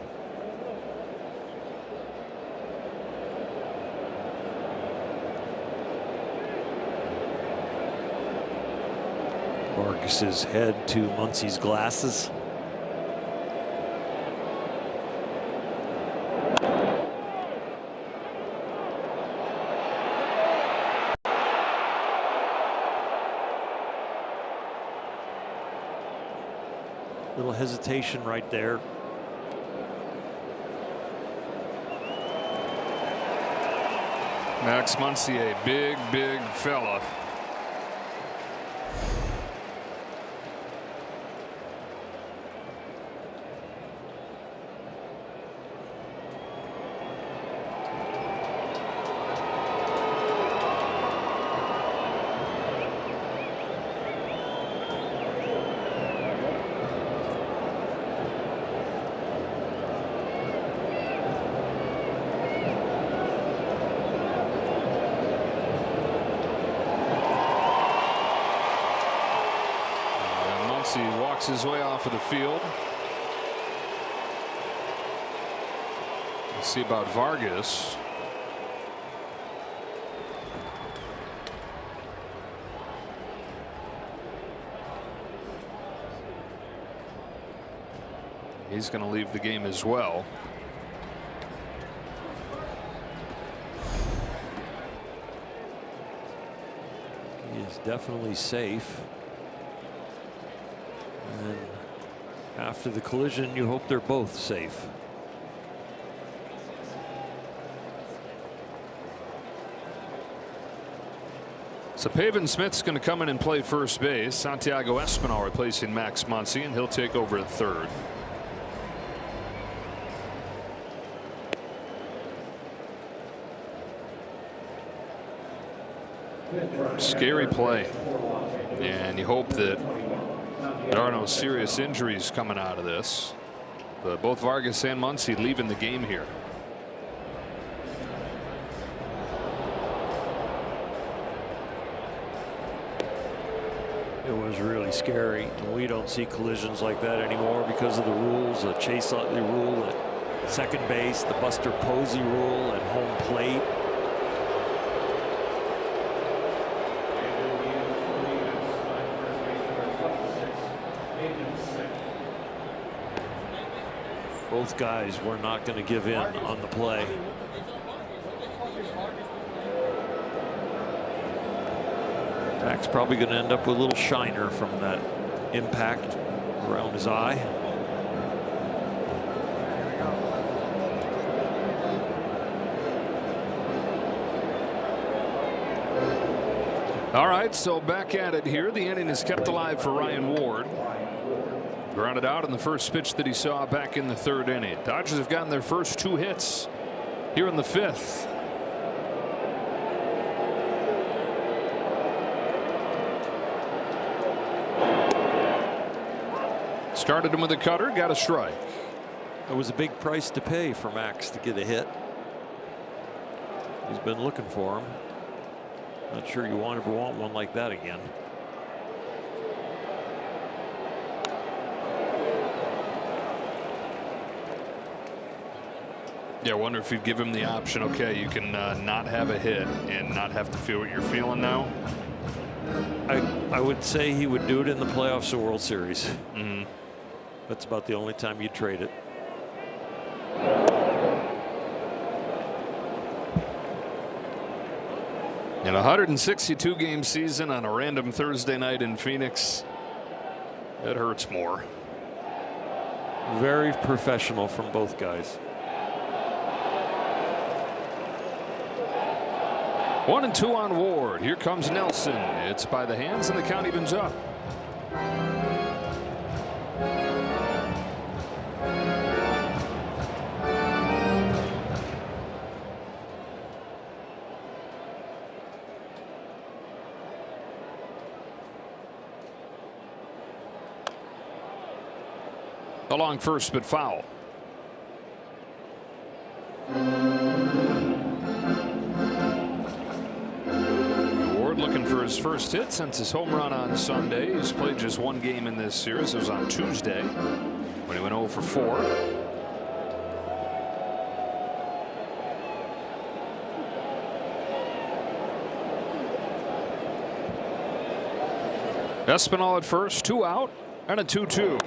Vargas's head to Muncy's glasses. Little hesitation right there. Max Muncy, a big fella. He walks his way off of the field. Let's see about Vargas. He's going to leave the game as well. He is definitely safe. And after the collision, you hope they're both safe. So Pavin Smith's going to come in and play first base. Santiago Espinal replacing Max Muncy, and he'll take over at third. Scary play, and you hope that there are no serious injuries coming out of this. But both Vargas and Muncy leaving the game here. It was really scary. We don't see collisions like that anymore because of the rules, the Chase Utley rule at second base, the Buster Posey rule at home plate. Both guys were not going to give in on the play. Mac's probably going to end up with a little shiner from that impact around his eye. All right, so back at it here. The inning is kept alive for Ryan Ward. Grounded out in the first pitch that he saw back in the third inning. Dodgers have gotten their first 2 hits here in the 5th. Started him with a cutter, got a strike. It was a big price to pay for Max to get a hit. He's been looking for him. Not sure you ever want one like that again. Yeah, I wonder if you'd give him the option. Okay, you can not have a hit and not have to feel what you're feeling now. I would say he would do it in the playoffs or World Series. Mm-hmm. That's about the only time you'd trade it. In a 162 game season on a random Thursday night in Phoenix, it hurts more. Very professional from both guys. 1-2 on Ward. Here comes Nelson. It's by the hands and the count evens up. Along first, but foul. Ward looking for his first hit since his home run on Sunday. He's played just 1 game in this series. It was on Tuesday when he went 0 for 4. Espinal at first, 2 out, and a 2-2.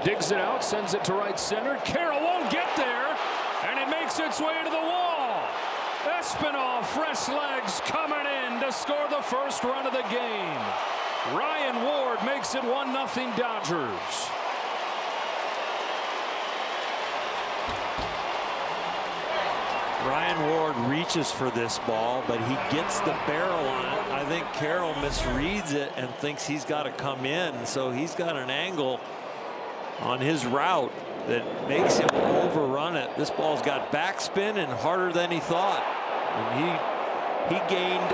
Digs it out, sends it to right center. Carroll won't get there, and it makes its way to the wall. Espinal, fresh legs coming in to score the first run of the game. Ryan Ward makes it 1-0 Dodgers. Ryan Ward reaches for this ball, but he gets the barrel on it. I think Carroll misreads it and thinks he's got to come in, so he's got an angle on his route that makes him overrun it. This ball's got backspin and harder than he thought. And he gained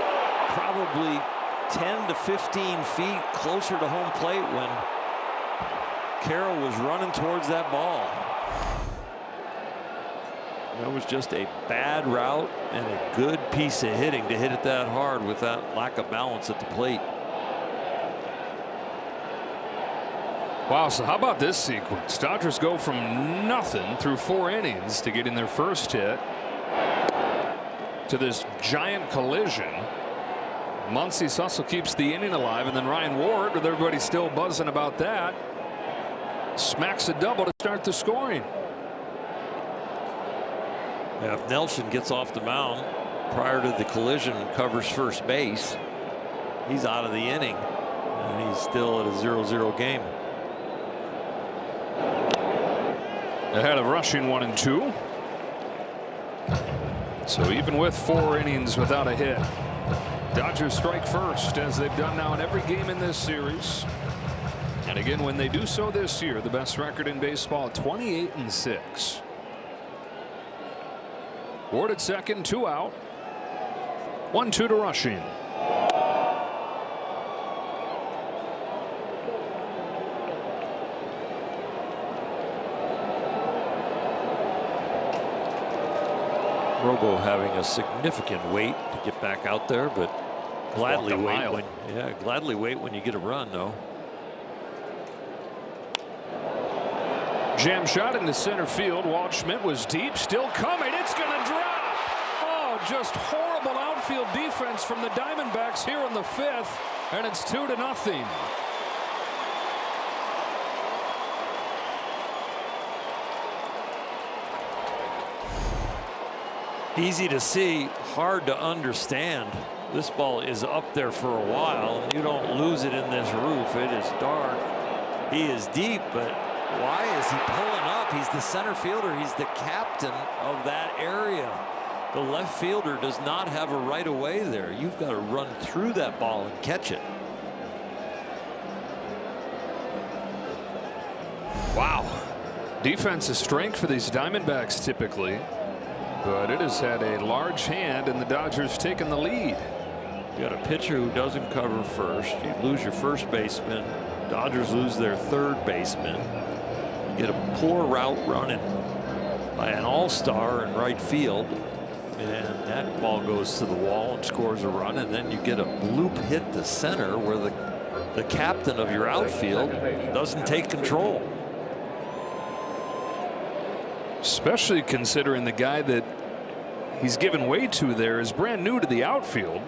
probably 10 to 15 feet closer to home plate when Carroll was running towards that ball. That was just a bad route and a good piece of hitting to hit it that hard with that lack of balance at the plate. Wow, so how about this sequence? Dodgers go from nothing through 4 innings to getting their first hit to this giant collision. Muncy's hustle keeps the inning alive, and then Ryan Ward, with everybody still buzzing about that, smacks a double to start the scoring. Yeah, if Nelson gets off the mound prior to the collision and covers first base, he's out of the inning, and he's still at a 0-0 game. Ahead of rushing 1 and 2. So even with 4 innings without a hit, Dodgers strike first, as they've done now in every game in this series. And again, when they do so this year, the best record in baseball, 28-6. Ward at second, 2 out. 1-2 to rushing. Robo having a significant wait to get back out there, but Gladly walked a wait mile. gladly wait when you get a run, though. Jam shot into center field. Walt Schmidt was deep, still coming. It's going to drop. Oh, just horrible outfield defense from the Diamondbacks here in the 5th, and it's 2-0. Easy to see, hard to understand. This ball is up there for a while, and you don't lose it in this roof. It is dark. He is deep, but why is he pulling up? He's the center fielder. He's the captain of that area. The left fielder does not have a right of way there. You've got to run through that ball and catch it. Wow. Defense is strength for these Diamondbacks typically, but it has had a large hand, and the Dodgers taking the lead. You got a pitcher who doesn't cover first. You lose your first baseman. Dodgers lose their third baseman. You get a poor route running by an all-star in right field, and that ball goes to the wall and scores a run, and then you get a bloop hit to center where the captain of your outfield doesn't take control. Especially considering the guy that he's given way to there is brand new to the outfield.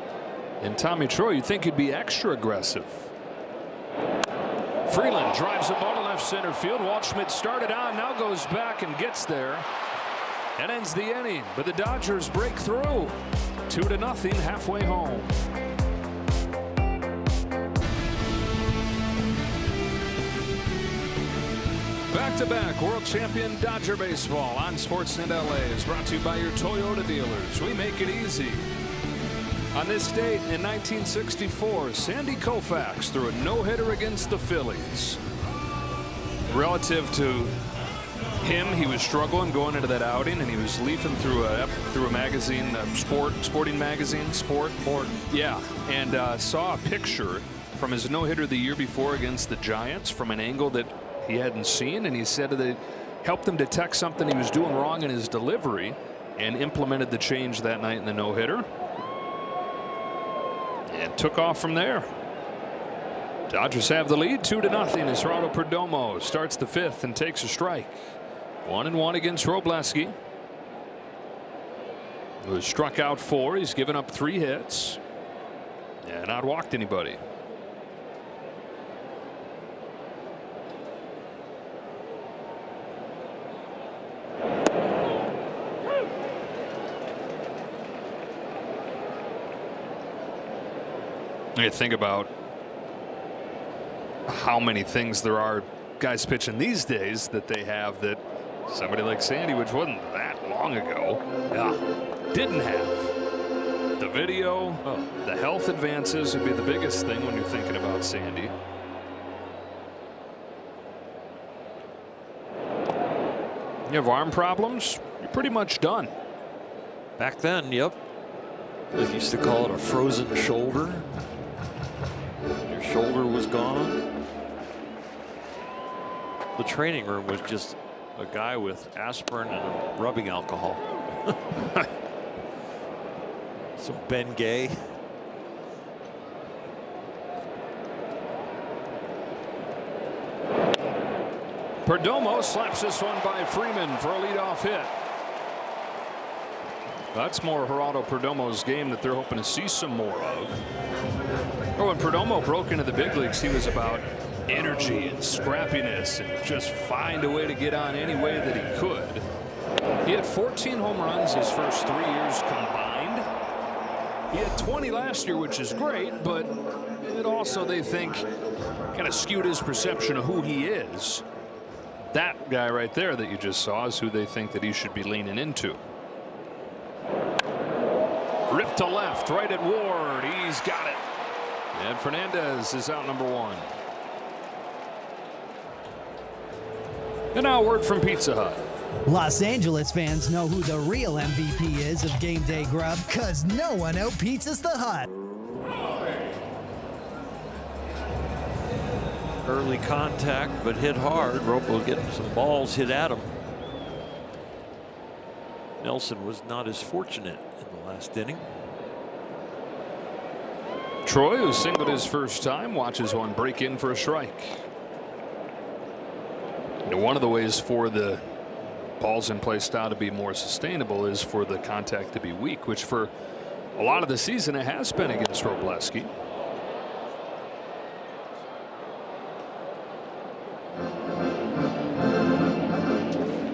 And Tommy Troy, you'd think he'd be extra aggressive. Freeland drives the ball to left center field. Walt Schmidt started on, now goes back and gets there and ends the inning. But the Dodgers break through. 2-0, halfway home. Back-to-back world champion Dodger baseball on Sportsnet LA is brought to you by your Toyota dealers. We make it easy. On this date in 1964, Sandy Koufax threw a no-hitter against the Phillies. Relative to him, he was struggling going into that outing, and he was leafing through a magazine, sporting magazine, yeah, and saw a picture from his no-hitter the year before against the Giants from an angle that he hadn't seen, and he said that it helped him detect something he was doing wrong in his delivery and implemented the change that night in the no-hitter and took off from there. Dodgers have the lead 2-0 as Geraldo Perdomo starts the 5th and takes a strike. 1-1 against Robleski, who has struck out 4. He's given up 3 hits and not walked anybody. You think about how many things there are guys pitching these days that they have that somebody like Sandy, which wasn't that long ago, didn't have. The video, the health advances would be the biggest thing when you're thinking about Sandy. You have arm problems, you're pretty much done. Back then, yep. They used to call it a frozen shoulder. Your shoulder was gone. The training room was just a guy with aspirin and rubbing alcohol. Some Ben Gay. Perdomo slaps this one by Freeman for a leadoff hit. That's more Geraldo Perdomo's game that they're hoping to see some more of. When Perdomo broke into the big leagues, he was about energy and scrappiness and just find a way to get on any way that he could. He had 14 home runs his first 3 years combined. He had 20 last year, which is great, but it also, they think, kind of skewed his perception of who he is. That guy right there that you just saw is who they think that he should be leaning into. Rip to left, right at Ward. He's got it. And Fernandez is out number 1. And now a word from Pizza Hut. Los Angeles fans know who the real MVP is of game day grub, cause no one out-pizzas the Hut. Early contact, but hit hard. Ropo's getting some balls hit at him. Nelson was not as fortunate in the last inning. Troy, who singled his first time, watches one break in for a strike. One of the ways for the balls in play style to be more sustainable is for the contact to be weak, which for a lot of the season it has been against Robleski.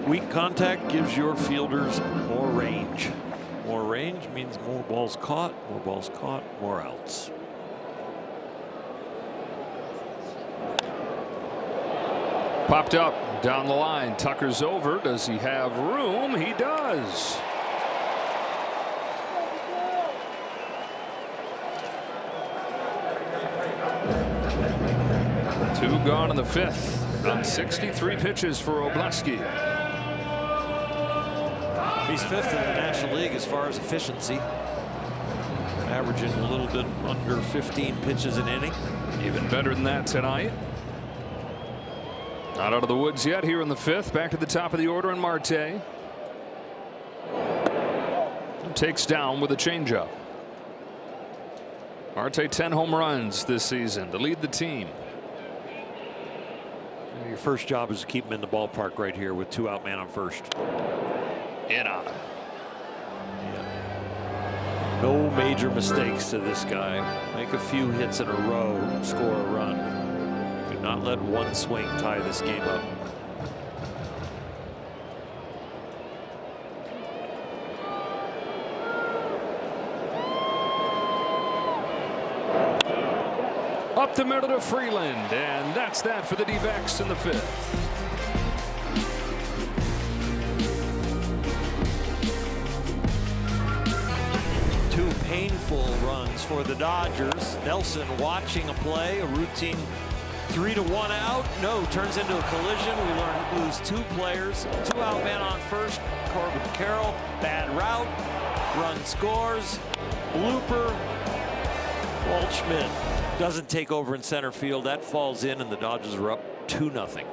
Weak contact gives your fielders more range. More range means more balls caught, more outs. Popped up down the line. Tucker's over. Does he have room? He does. Two gone in the fifth on 63 pitches for Robleski. He's fifth in the National League as far as efficiency, averaging a little bit under 15 pitches an inning. Even better than that tonight. Not out of the woods yet here in the fifth. Back to the top of the order in Marte. Takes down with a changeup. Marte 10 home runs this season to lead the team. Your first job is to keep him in the ballpark right here with 2 out, man on first. In on him. No major mistakes to this guy. Make a few hits in a row, score a run. Do not let one swing tie this game up. Up the middle to Freeland, and that's that for the D-backs in the fifth. Two painful runs for the Dodgers. Nelson watching a play, a routine 3-1 out. No, turns into a collision. We learn to lose 2 players. 2 out, man on first. Corbin Carroll, bad route. Run scores. Blooper. Walt Schmidt doesn't take over in center field. That falls in, and the Dodgers are up 2-0.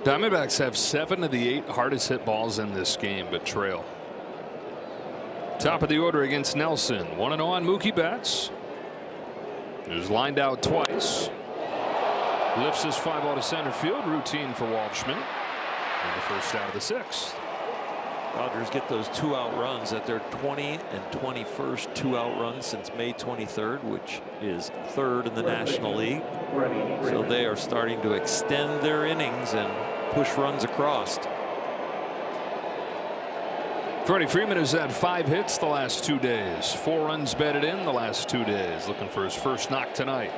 Diamondbacks have 7 of the 8 hardest hit balls in this game, but trail. Top of the order against Nelson. 1-0 on Mookie Betts. Who's lined out twice. Lifts his fly ball to center field. Routine for Walt Schmidt. And the first out of the 6th. Dodgers get those 2 out runs at their 20 and 21st 2 out runs since May 23rd, which is 3rd in the National League. So they are starting to extend their innings and push runs across. Freddie Freeman has had 5 hits the last 2 days. 4 runs batted in the last 2 days. Looking for his first knock tonight.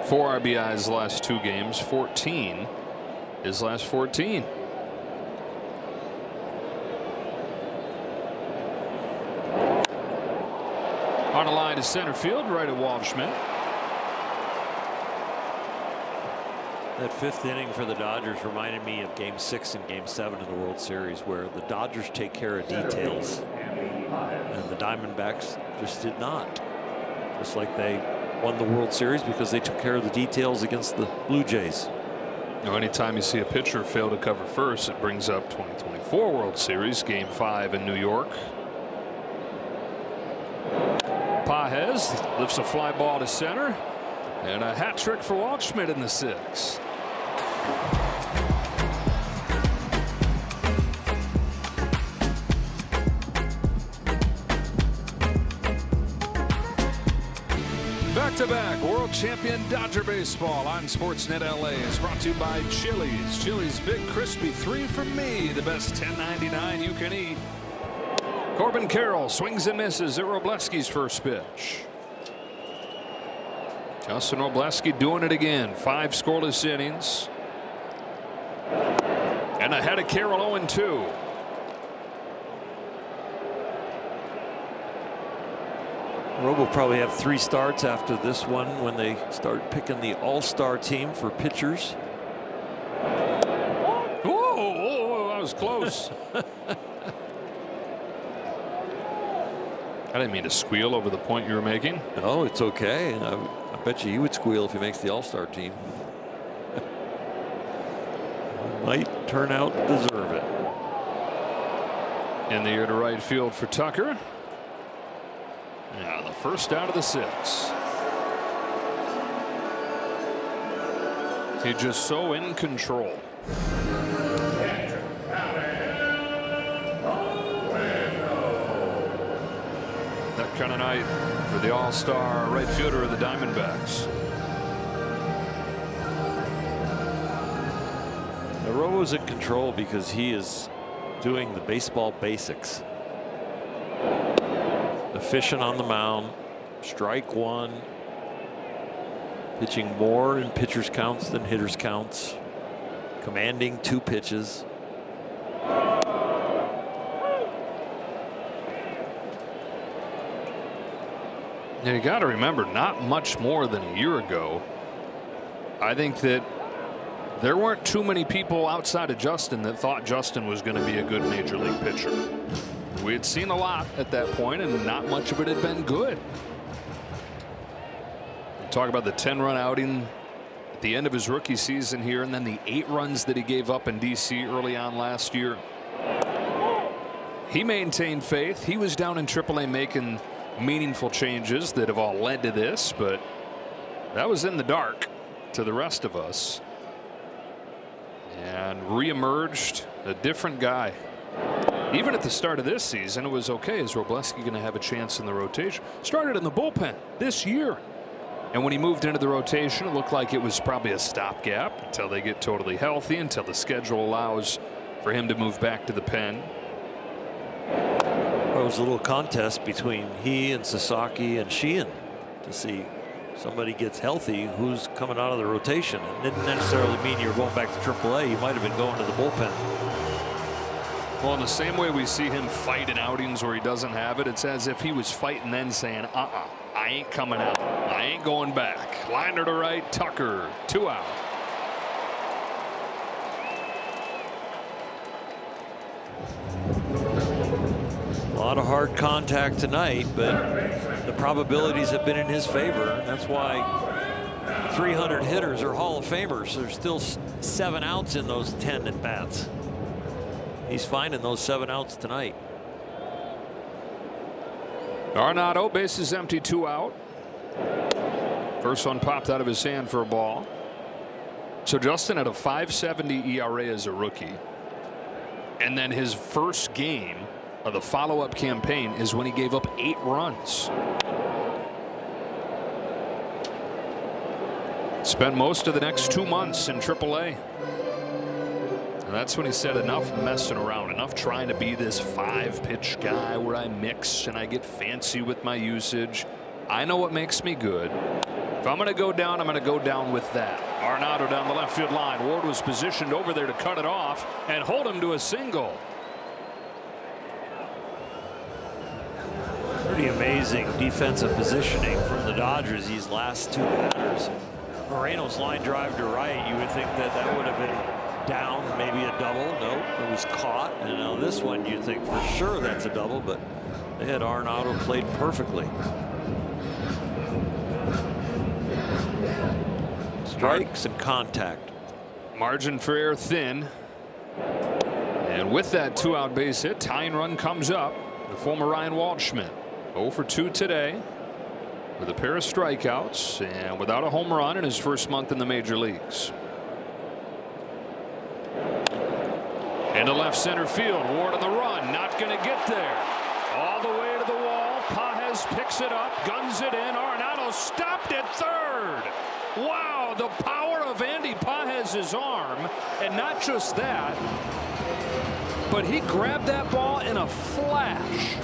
Four RBIs the last 2 games. 14 his last 14. On a line to center field, right at Walt Schmidt. That 5th inning for the Dodgers reminded me of Game 6 and Game 7 of the World Series, where the Dodgers take care of details and the Diamondbacks just did not. Just like they won the World Series because they took care of the details against the Blue Jays. Anytime you see a pitcher fail to cover first, it brings up 2024 World Series Game 5 in New York. Pages lifts a fly ball to center, and a hat trick for Walt Schmidt in the 6th. Back-to-back world champion Dodger baseball on Sportsnet LA is brought to you by Chili's. Chili's Big Crispy 3 for me, the best $10.99 you can eat. Corbin Carroll swings and misses at Robleski's first pitch. Justin Robleski doing it again. 5 scoreless innings. And ahead of Carroll 0-2. Rob will probably have 3 starts after this one when they start picking the all-star team for pitchers. Oh, that was close. I didn't mean to squeal over the point you were making. No, it's okay. I bet you would squeal if he makes the All-Star team. Might turn out to deserve it. In the air to right field for Tucker. Now the first out of the 6. He's just so in control. That kind of night for the all-star right fielder of the Diamondbacks. Robo's in control because he is doing the baseball basics. Efficient on the mound, strike 1, pitching more in pitchers counts than hitters counts, commanding 2 pitches. Now you got to remember, not much more than a year ago, I think that there weren't too many people outside of Justin that thought Justin was going to be a good major league pitcher. We had seen a lot at that point, and not much of it had been good. Talk about the 10-run outing at the end of his rookie season here, and then the 8 runs that he gave up in D.C. early on last year. He maintained faith. He was down in AAA making meaningful changes that have all led to this, but that was in the dark to the rest of us. And reemerged a different guy. Even at the start of this season, it was okay. Is Robleski going to have a chance in the rotation? Started in the bullpen this year. And when he moved into the rotation, it looked like it was probably a stopgap until they get totally healthy, until the schedule allows for him to move back to the pen. There was a little contest between he and Sasaki and Sheehan to see somebody gets healthy who's coming out of the rotation. It didn't necessarily mean you're going back to AAA. You might have been going to the bullpen. Well, in the same way we see him fight in outings where he doesn't have it, it's as if he was fighting then saying, I ain't coming out. I ain't going back. Liner to right, Tucker, 2 out. A lot of hard contact tonight, but the probabilities have been in his favor. That's why 300 hitters are Hall of Famers. There's still 7 outs in those 10 at bats. He's finding those 7 outs tonight. Arenado, bases empty, 2 out. First one popped out of his hand for a ball. So Justin had a .570 ERA as a rookie. And then his first game of the follow-up campaign is when he gave up 8 runs. Spent most of the next 2 months in AAA. And that's when he said, enough messing around, enough trying to be this 5-pitch guy where I mix and I get fancy with my usage. I know what makes me good. If I'm going to go down, I'm going to go down with that. Arenado down the left field line. Ward was positioned over there to cut it off and hold him to a single. Pretty amazing defensive positioning from the Dodgers these last 2 batters. Moreno's line drive to right, you would think that that would have been down, maybe a double. Nope, it was caught. And now this one, you'd think for sure that's a double, but they had Arenado played perfectly. Strikes and contact. Margin for error thin. And with that 2-out base hit, tying run comes up. The former Ryan Waldschmidt, 0 for 2 today with a pair of strikeouts and without a home run in his first month in the major leagues. Into left center field. Ward on the run, not going to get there. All the way to the wall. Pages picks it up, guns it in. Arenado stopped at third. Wow, the power of Andy Pages' arm. And not just that, but he grabbed that ball in a flash.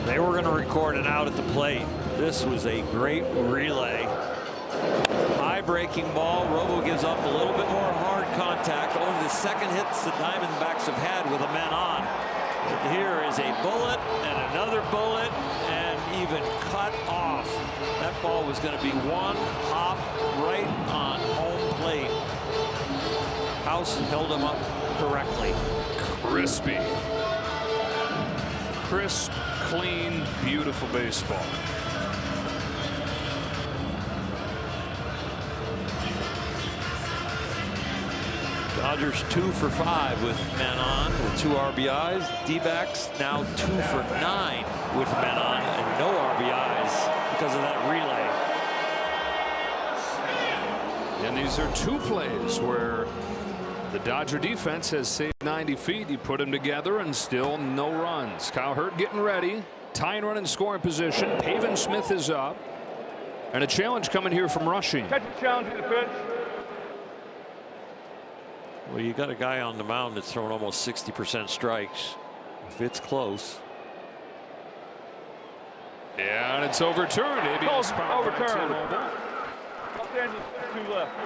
They were going to record an out at the plate. This was a great relay. High breaking ball. Robo gives up a little bit more hard contact. Only the second hits the Diamondbacks have had with a man on. But here is a bullet and another bullet and even cut off. That ball was going to be one hop right on home plate. House held him up correctly. Crispy. Crisp, clean, beautiful baseball. Dodgers 2 for 5 with men on with 2 RBIs. D-backs now 2 for 9 with men on and no RBIs because of that relay. And these are 2 plays where the Dodger defense has saved 90 feet. You put them together and still no runs. Kyle Hurt getting ready. Tying run in scoring position. Pavin Smith is up. And a challenge coming here from Rushing. Catch a challenge in the pitch. Well, you got a guy on the mound that's thrown almost 60% strikes. If it's close. Yeah, and it's overturned. ABS Overturned.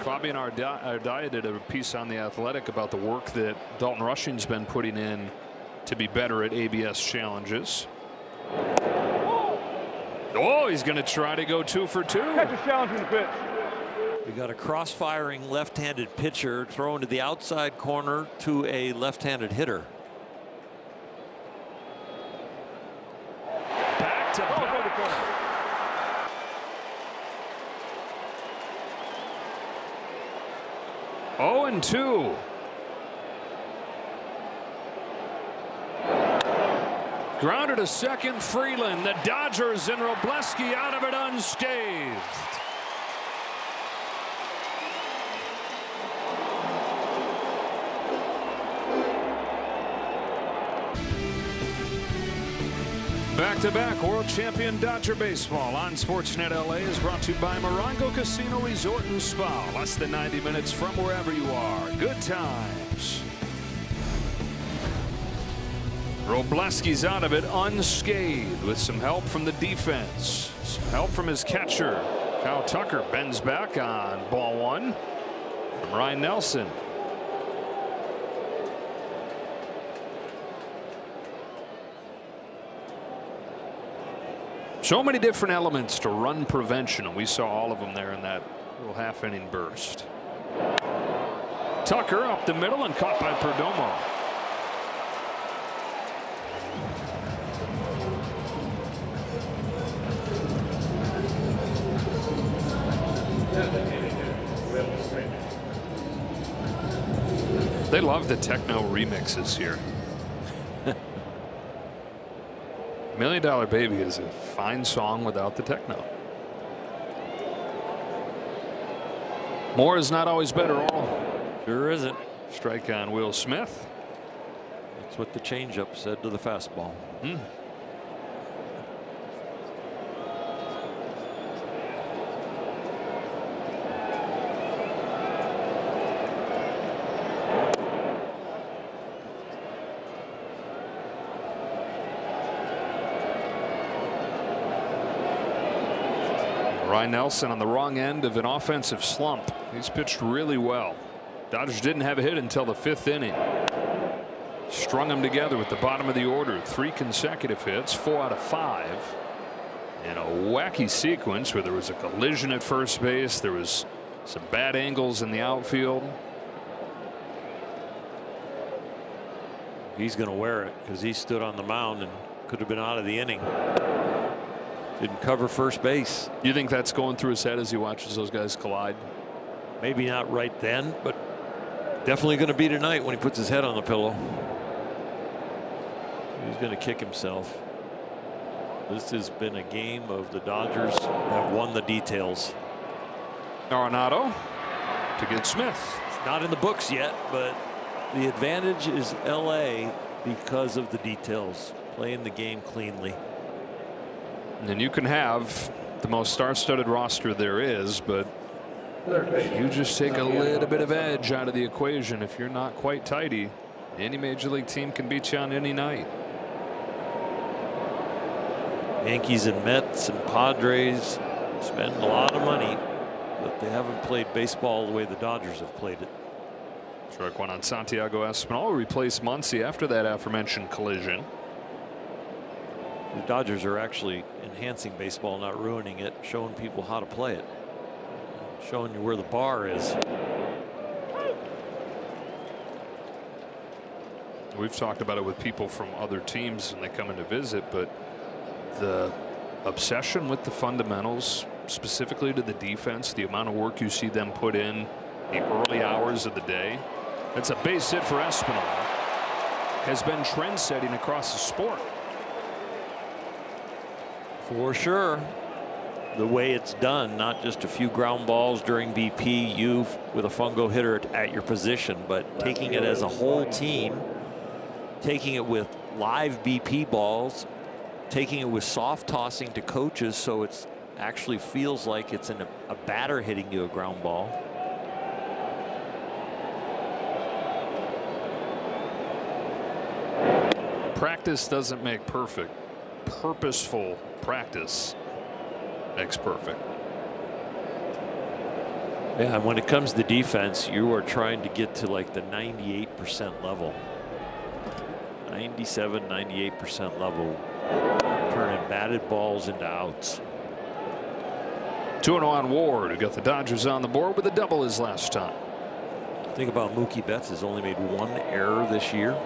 Fabian Ardaya did a piece on The Athletic about the work that Dalton Rushing's been putting in to be better at ABS challenges. Oh, he's going to try to go 2 for 2. Catch a challenge in the pitch. We got a cross-firing left-handed pitcher thrown to the outside corner to a left-handed hitter. Back to back. 0-2. Grounded to second, Freeland. The Dodgers and Robleski out of it unscathed. Back-to-back world champion Dodger baseball on Sportsnet LA is brought to you by Morongo Casino Resort and Spa. Less than 90 minutes from wherever you are. Good times. Robleski's out of it unscathed with some help from the defense. Some help from his catcher. Kyle Tucker bends back on ball 1 from Ryan Nelson. So many different elements to run prevention, and we saw all of them there in that little half-inning burst. Tucker up the middle and caught by Perdomo. They love the techno remixes here. $1 Million Baby is a fine song without the techno. More is not always better, Earl. Sure isn't. Strike on Will Smith. That's what the changeup said to the fastball. Ryan Nelson on the wrong end of an offensive slump. He's pitched really well. Dodgers didn't have a hit until the 5th inning. Strung them together with the bottom of the order. 3 consecutive hits, 4 out of 5. In a wacky sequence where there was a collision at first base. There was some bad angles in the outfield. He's going to wear it because he stood on the mound and could have been out of the inning. Didn't cover first base. You think that's going through his head as he watches those guys collide? Maybe not right then, but definitely going to be tonight when he puts his head on the pillow. He's going to kick himself. This has been a game of the Dodgers have won the details. Arenado to get Smith. It's not in the books yet, but the advantage is LA because of the details, playing the game cleanly. And you can have the most star-studded roster there is, but you just take a little bit of edge out of the equation. If you're not quite tidy, any major league team can beat you on any night. Yankees and Mets and Padres spend a lot of money, but they haven't played baseball the way the Dodgers have played it. Struck one on Santiago Espinal, replaced Muncy after that aforementioned collision. The Dodgers are actually enhancing baseball, not ruining it, showing people how to play it, showing you where the bar is. We've talked about it with people from other teams when they come in to visit, but the obsession with the fundamentals, specifically to the defense, the amount of work you see them put in the early hours of the day. It's a base hit for Espinal. Has been trend-setting across the sport. For sure. The way it's done, not just a few ground balls during BP, you with a fungo hitter at your position, but taking it as a whole team, taking it with live BP balls, taking it with soft tossing to coaches, so it's actually feels like it's a batter hitting you a ground ball. Practice doesn't make perfect. Purposeful practice makes perfect. Yeah, and when it comes to defense, you are trying to get to like the 98% level. 97, 98% level. Turning batted balls into outs. 2-0 on Ward, who got the Dodgers on the board with a double his last time. Think about Mookie Betts has only made one error this year.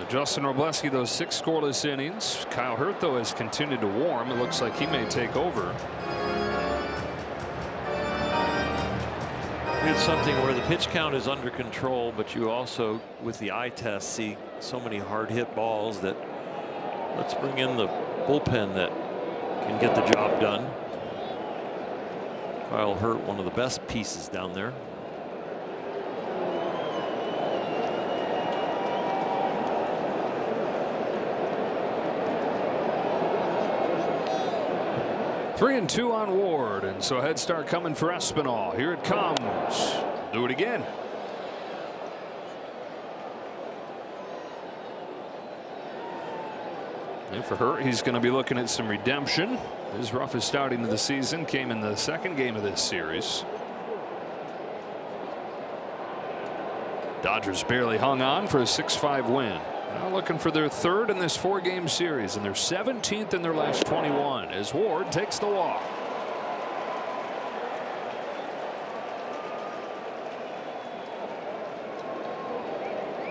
Justin Robleski, those 6 scoreless innings. Kyle Hurt, though, has continued to warm. It looks like he may take over. It's something where the pitch count is under control, but you also, with the eye test, see so many hard hit balls that let's bring in the bullpen that can get the job done. Kyle Hurt, one of the best pieces down there. Three and 2 on Ward, and so a head start coming for Espinal. Here it comes. Do it again. And for Hurt, he's going to be looking at some redemption. His roughest outing of the season came in the second game of this series. Dodgers barely hung on for a 6-5 win. Now looking for their 3rd in this 4-game series and their 17th in their last 21 as Ward takes the walk.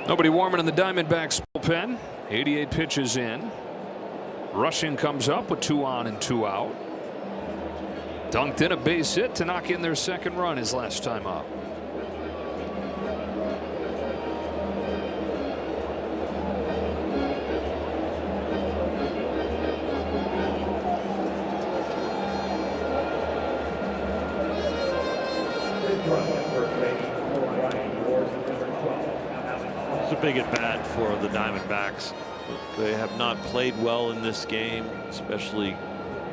Nobody warming in the Diamondbacks bullpen. 88 pitches in. Rushing comes up with 2 on and 2 out. Dunked in a base hit to knock in their 2nd run his last time up. It's a big at bat for the Diamondbacks. They have not played well in this game, especially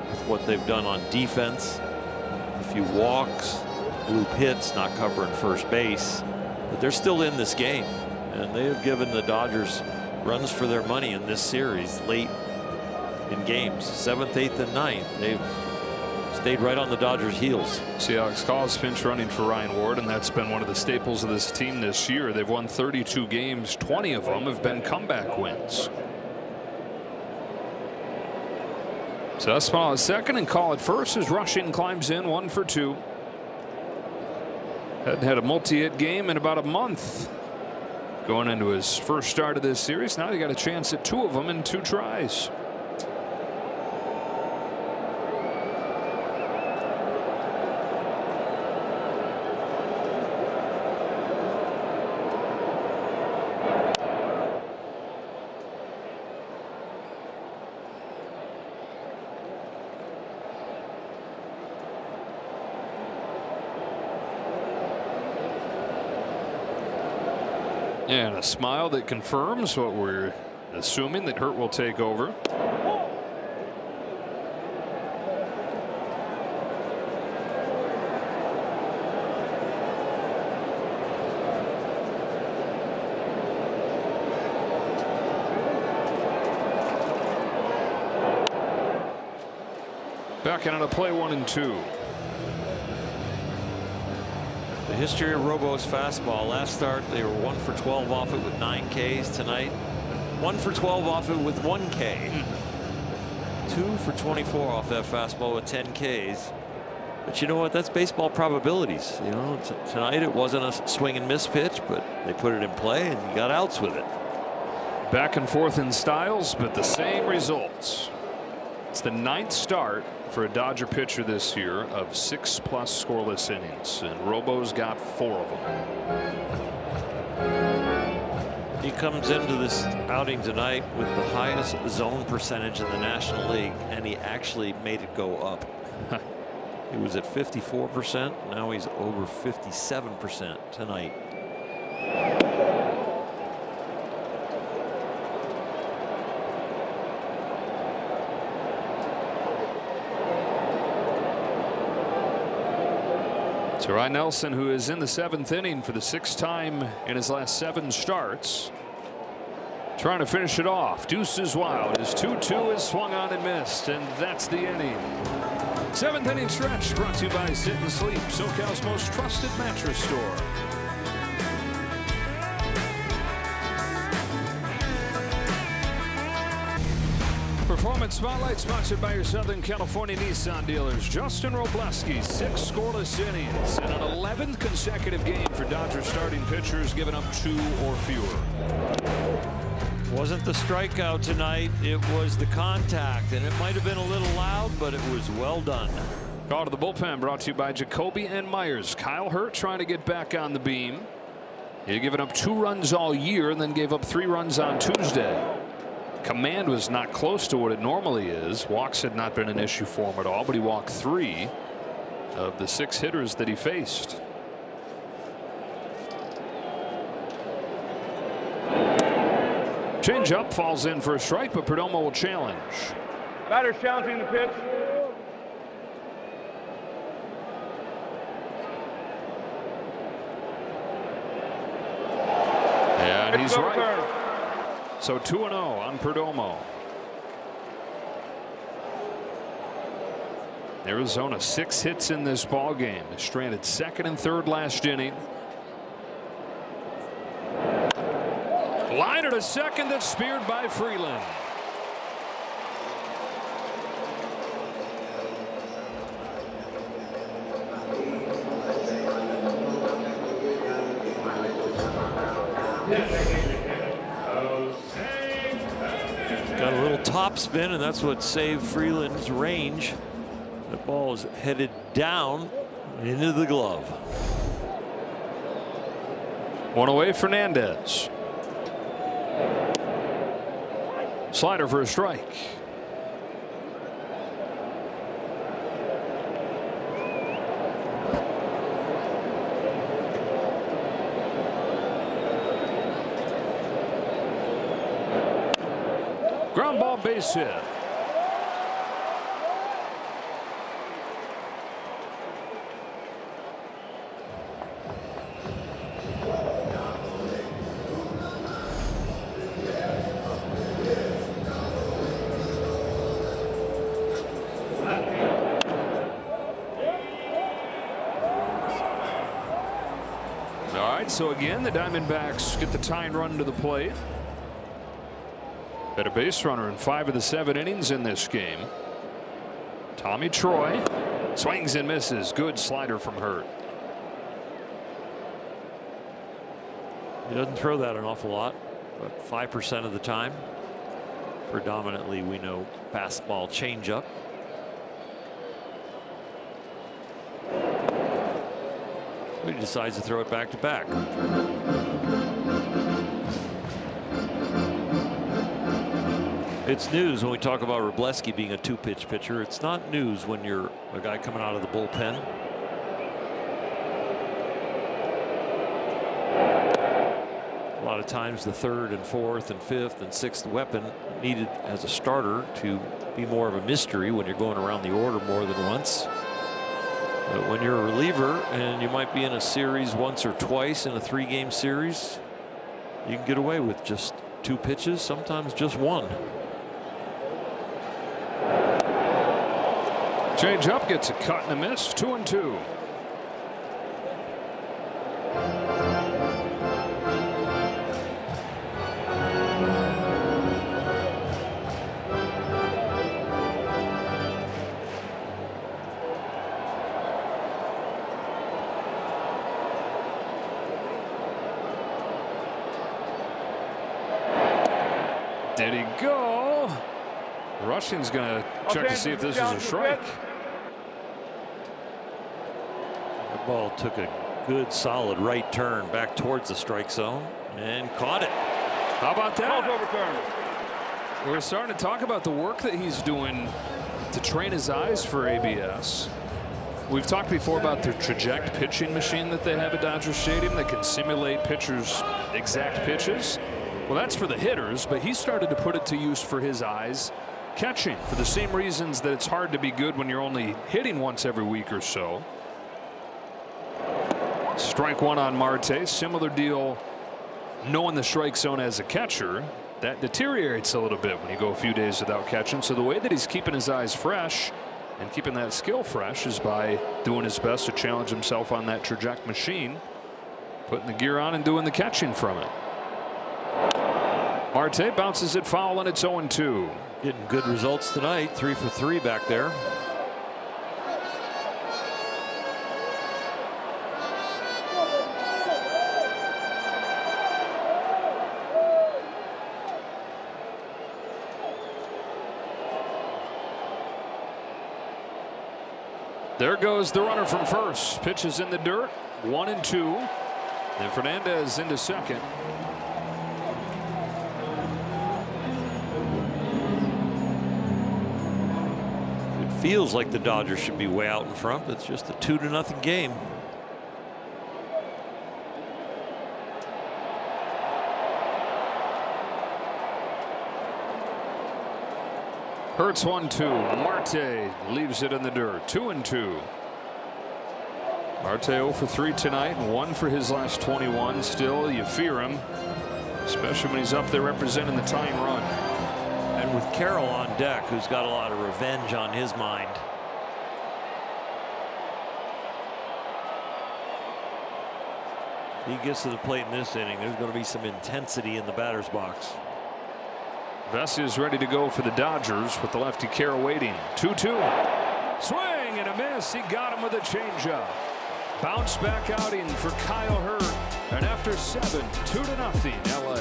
with what they've done on defense. A few walks, bloop hits, not covering first base, but they're still in this game, and they have given the Dodgers runs for their money in this series late in games. 7th, 8th, and 9th. They've stayed right on the Dodgers' heels. Seahawks calls pinch running for Ryan Ward, and that's been one of the staples of this team this year. They've won 32 games. 20 of them have been comeback wins. So Espinal at second and Call at first as Rushing climbs in 1 for 2. Hadn't had a multi-hit game in about a month. Going into his first start of this series. Now he got a chance at 2 of them in 2 tries. And a smile that confirms what we're assuming, that Hurt will take over. Backing out of play 1-2. The history of Robo's fastball. Last start, they were 1 for 12 off it with 9 Ks. Tonight, 1 for 12 off it with 1 K. 2 for 24 off that fastball with 10 Ks. But you know what? That's baseball probabilities. You know, tonight it wasn't a swing and miss pitch, but they put it in play and you got outs with it. Back and forth in styles, but the same results. It's the 9th start for a Dodger pitcher this year of 6+ scoreless innings, and Robo's got 4 of them. He comes into this outing tonight with the highest zone percentage in the National League, and he actually made it go up. He was at 54%. Now he's over 57% tonight. Ryan Nelson, who is in the 7th inning for the 6th time in his last 7 starts, trying to finish it off. Deuces wild. His 2-2 is swung on and missed, and that's the inning. 7th inning stretch brought to you by Sit and Sleep, SoCal's most trusted mattress store. Performance Spotlight sponsored by your Southern California Nissan dealers. Justin Robleski, 6 scoreless innings and an 11th consecutive game for Dodgers starting pitchers giving up 2 or fewer. Wasn't the strikeout tonight, it was the contact, and it might have been a little loud, but it was well done. Call to the bullpen brought to you by Jacoby and Myers. Kyle Hurt trying to get back on the beam. He had given up 2 runs all year and then gave up 3 runs on Tuesday. Command was not close to what it normally is. Walks had not been an issue for him at all, but he walked 3 of the 6 hitters that he faced. Change up, falls in for a strike, but Perdomo will challenge. Batter's challenging the pitch. And he's right. So 2-0 on Perdomo. Arizona 6 hits in this ball game. Stranded 2nd and 3rd last inning. Liner to second, that's speared by Freeland. Got a little top spin, and that's what saved Freeland's range. The ball is headed down into the glove. 1 away, Fernandez. Slider for a strike. Ground ball, base hit. All right, so again, the Diamondbacks get the tying run to the plate. Had a base runner in 5 of the 7 innings in this game. Tommy Troy swings and misses. Good slider from Hurt. He doesn't throw that an awful lot, but 5% of the time. Predominantly, we know fastball changeup. He decides to throw it back to back. It's news when we talk about Robleski being a 2-pitch pitcher. It's not news when you're a guy coming out of the bullpen. A lot of times the 3rd and 4th and 5th and 6th weapon needed as a starter to be more of a mystery when you're going around the order more than once. But when you're a reliever and you might be in a series once or twice in a 3-game series, you can get away with just 2 pitches, sometimes just 1. Change up, gets a cut and a miss. 2-2. Did he go? Rushing's going to check to see if this is a strike. The ball took a good solid right turn back towards the strike zone and caught it. How about that? Ball's overturned. We're starting to talk about the work that he's doing to train his eyes for ABS. We've talked before about the traject pitching machine that they have at Dodger Stadium that can simulate pitchers' exact pitches. Well, that's for the hitters, but he started to put it to use for his eyes catching, for the same reasons that it's hard to be good when you're only hitting once every week or so. Strike one on Marte. Similar deal, knowing the strike zone as a catcher, that deteriorates a little bit when you go a few days without catching. So the way that he's keeping his eyes fresh and keeping that skill fresh is by doing his best to challenge himself on that traject machine, putting the gear on and doing the catching from it. Marte bounces it foul, and it's 0-2. Getting good results tonight. 3 for 3 back there. There goes the runner from first. Pitches in the dirt. 1-2. And Fernandez into second. Feels like the Dodgers should be way out in front. It's just a 2-0 game. Hurts 1-2. Marte leaves it in the dirt. 2-2. Marte 0 for 3 tonight, and 1 for his last 21. Still, you fear him, especially when he's up there representing the tying run. And with Carroll on deck, who's got a lot of revenge on his mind. If he gets to the plate in this inning, there's going to be some intensity in the batter's box. Vesia's ready to go for the Dodgers with the lefty Carroll waiting. 2-2. Swing and a miss. He got him with a changeup. Bounce back outing for Kyle Hurt. And after 7, 2-0 LA.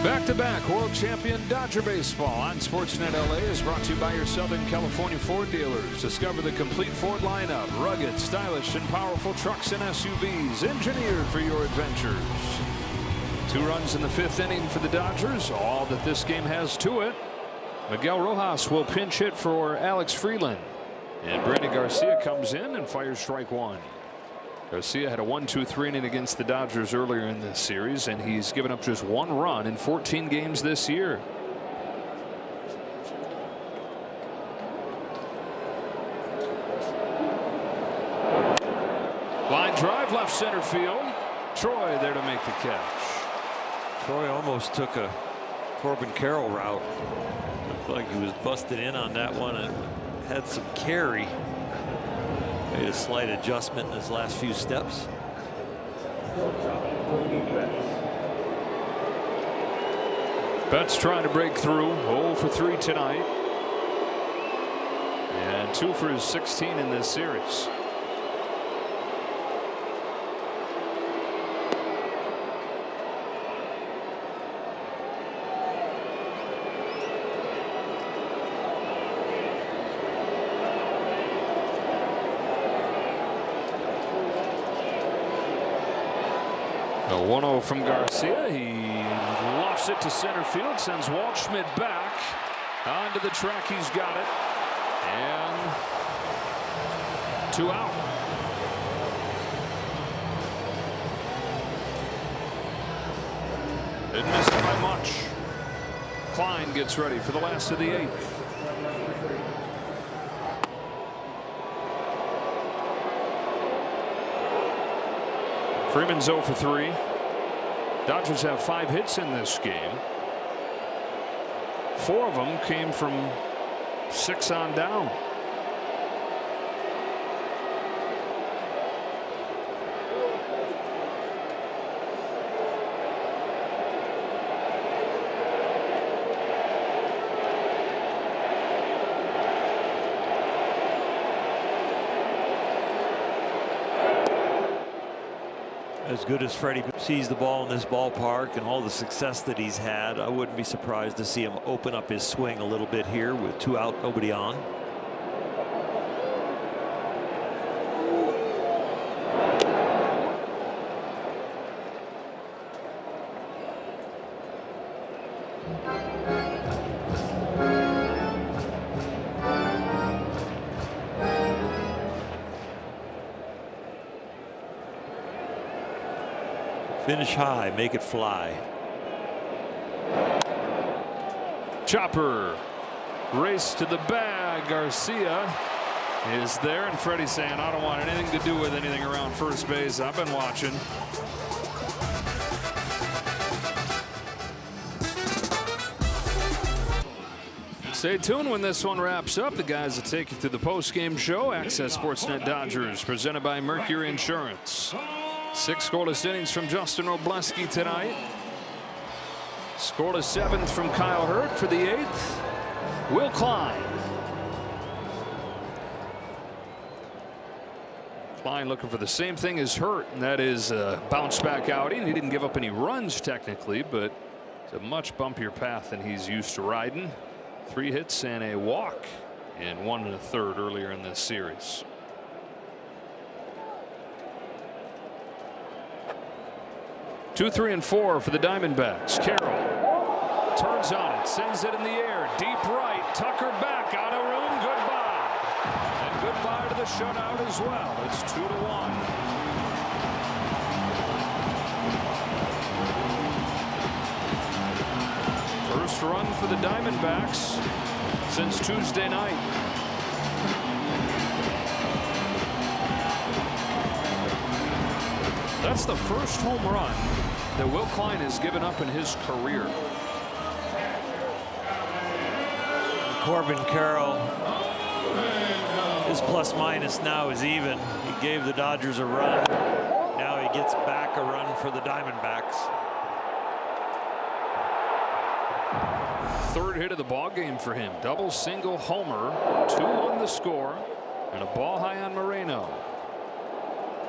Back-to-back world champion Dodger baseball on Sportsnet LA is brought to you by your Southern California Ford dealers. Discover the complete Ford lineup, rugged, stylish, and powerful trucks and SUVs engineered for your adventures. 2 runs in the 5th inning for the Dodgers, all that this game has to it. Miguel Rojas will pinch hit for Alex Freeland, and Brandon Garcia comes in and fires strike 1. Garcia had a 1-2-3 inning against the Dodgers earlier in this series, and he's given up just 1 run in 14 games this year. Line drive left center field. Troy there to make the catch. Troy almost took a Corbin Carroll route. Looked like he was busted in on that one and had some carry. Made a slight adjustment in his last few steps. Betts trying to break through. 0 for 3 tonight. And 2 for his 16 in this series. A 1-0 from Garcia. He lofts it to center field, sends Waldschmidt back onto the track. He's got it, and 2 out. Didn't miss it by much. Klein gets ready for the last of the 8th. Freeman's 0 for 3. Dodgers have 5 hits in this game. 4 of them came from 6 on down. As good as Freddie sees the ball in this ballpark and all the success that he's had, I wouldn't be surprised to see him open up his swing a little bit here with 2 out, nobody on. Finish high, make it fly. Chopper, race to the bag. Garcia is there, and Freddie's saying, I don't want anything to do with anything around first base. I've been watching. Stay tuned when this one wraps up. The guys that take you through the post-game show. Access Sportsnet Dodgers, presented by Mercury Insurance. 6 scoreless innings from Justin Robleski tonight. Scoreless 7th from Kyle Hurt for the 8th. Will Klein. Klein looking for the same thing as Hurt, and that is a bounce back outing. He didn't give up any runs technically, but it's a much bumpier path than he's used to riding. 3 hits and a walk in 1 1/3 earlier in this series. Two, 3, and 4 for the Diamondbacks. Carroll turns on it, sends it in the air, deep right. Tucker back, out of room, goodbye. And goodbye to the shutout as well. It's 2-1. First run for the Diamondbacks since Tuesday night. That's the first home run that Will Klein has given up in his career. Corbin Carroll, his plus minus now is even. He gave the Dodgers a run. Now he gets back a run for the Diamondbacks. 3rd hit of the ball game for him. Double, single, homer. 2-1 the score, and a ball high on Moreno.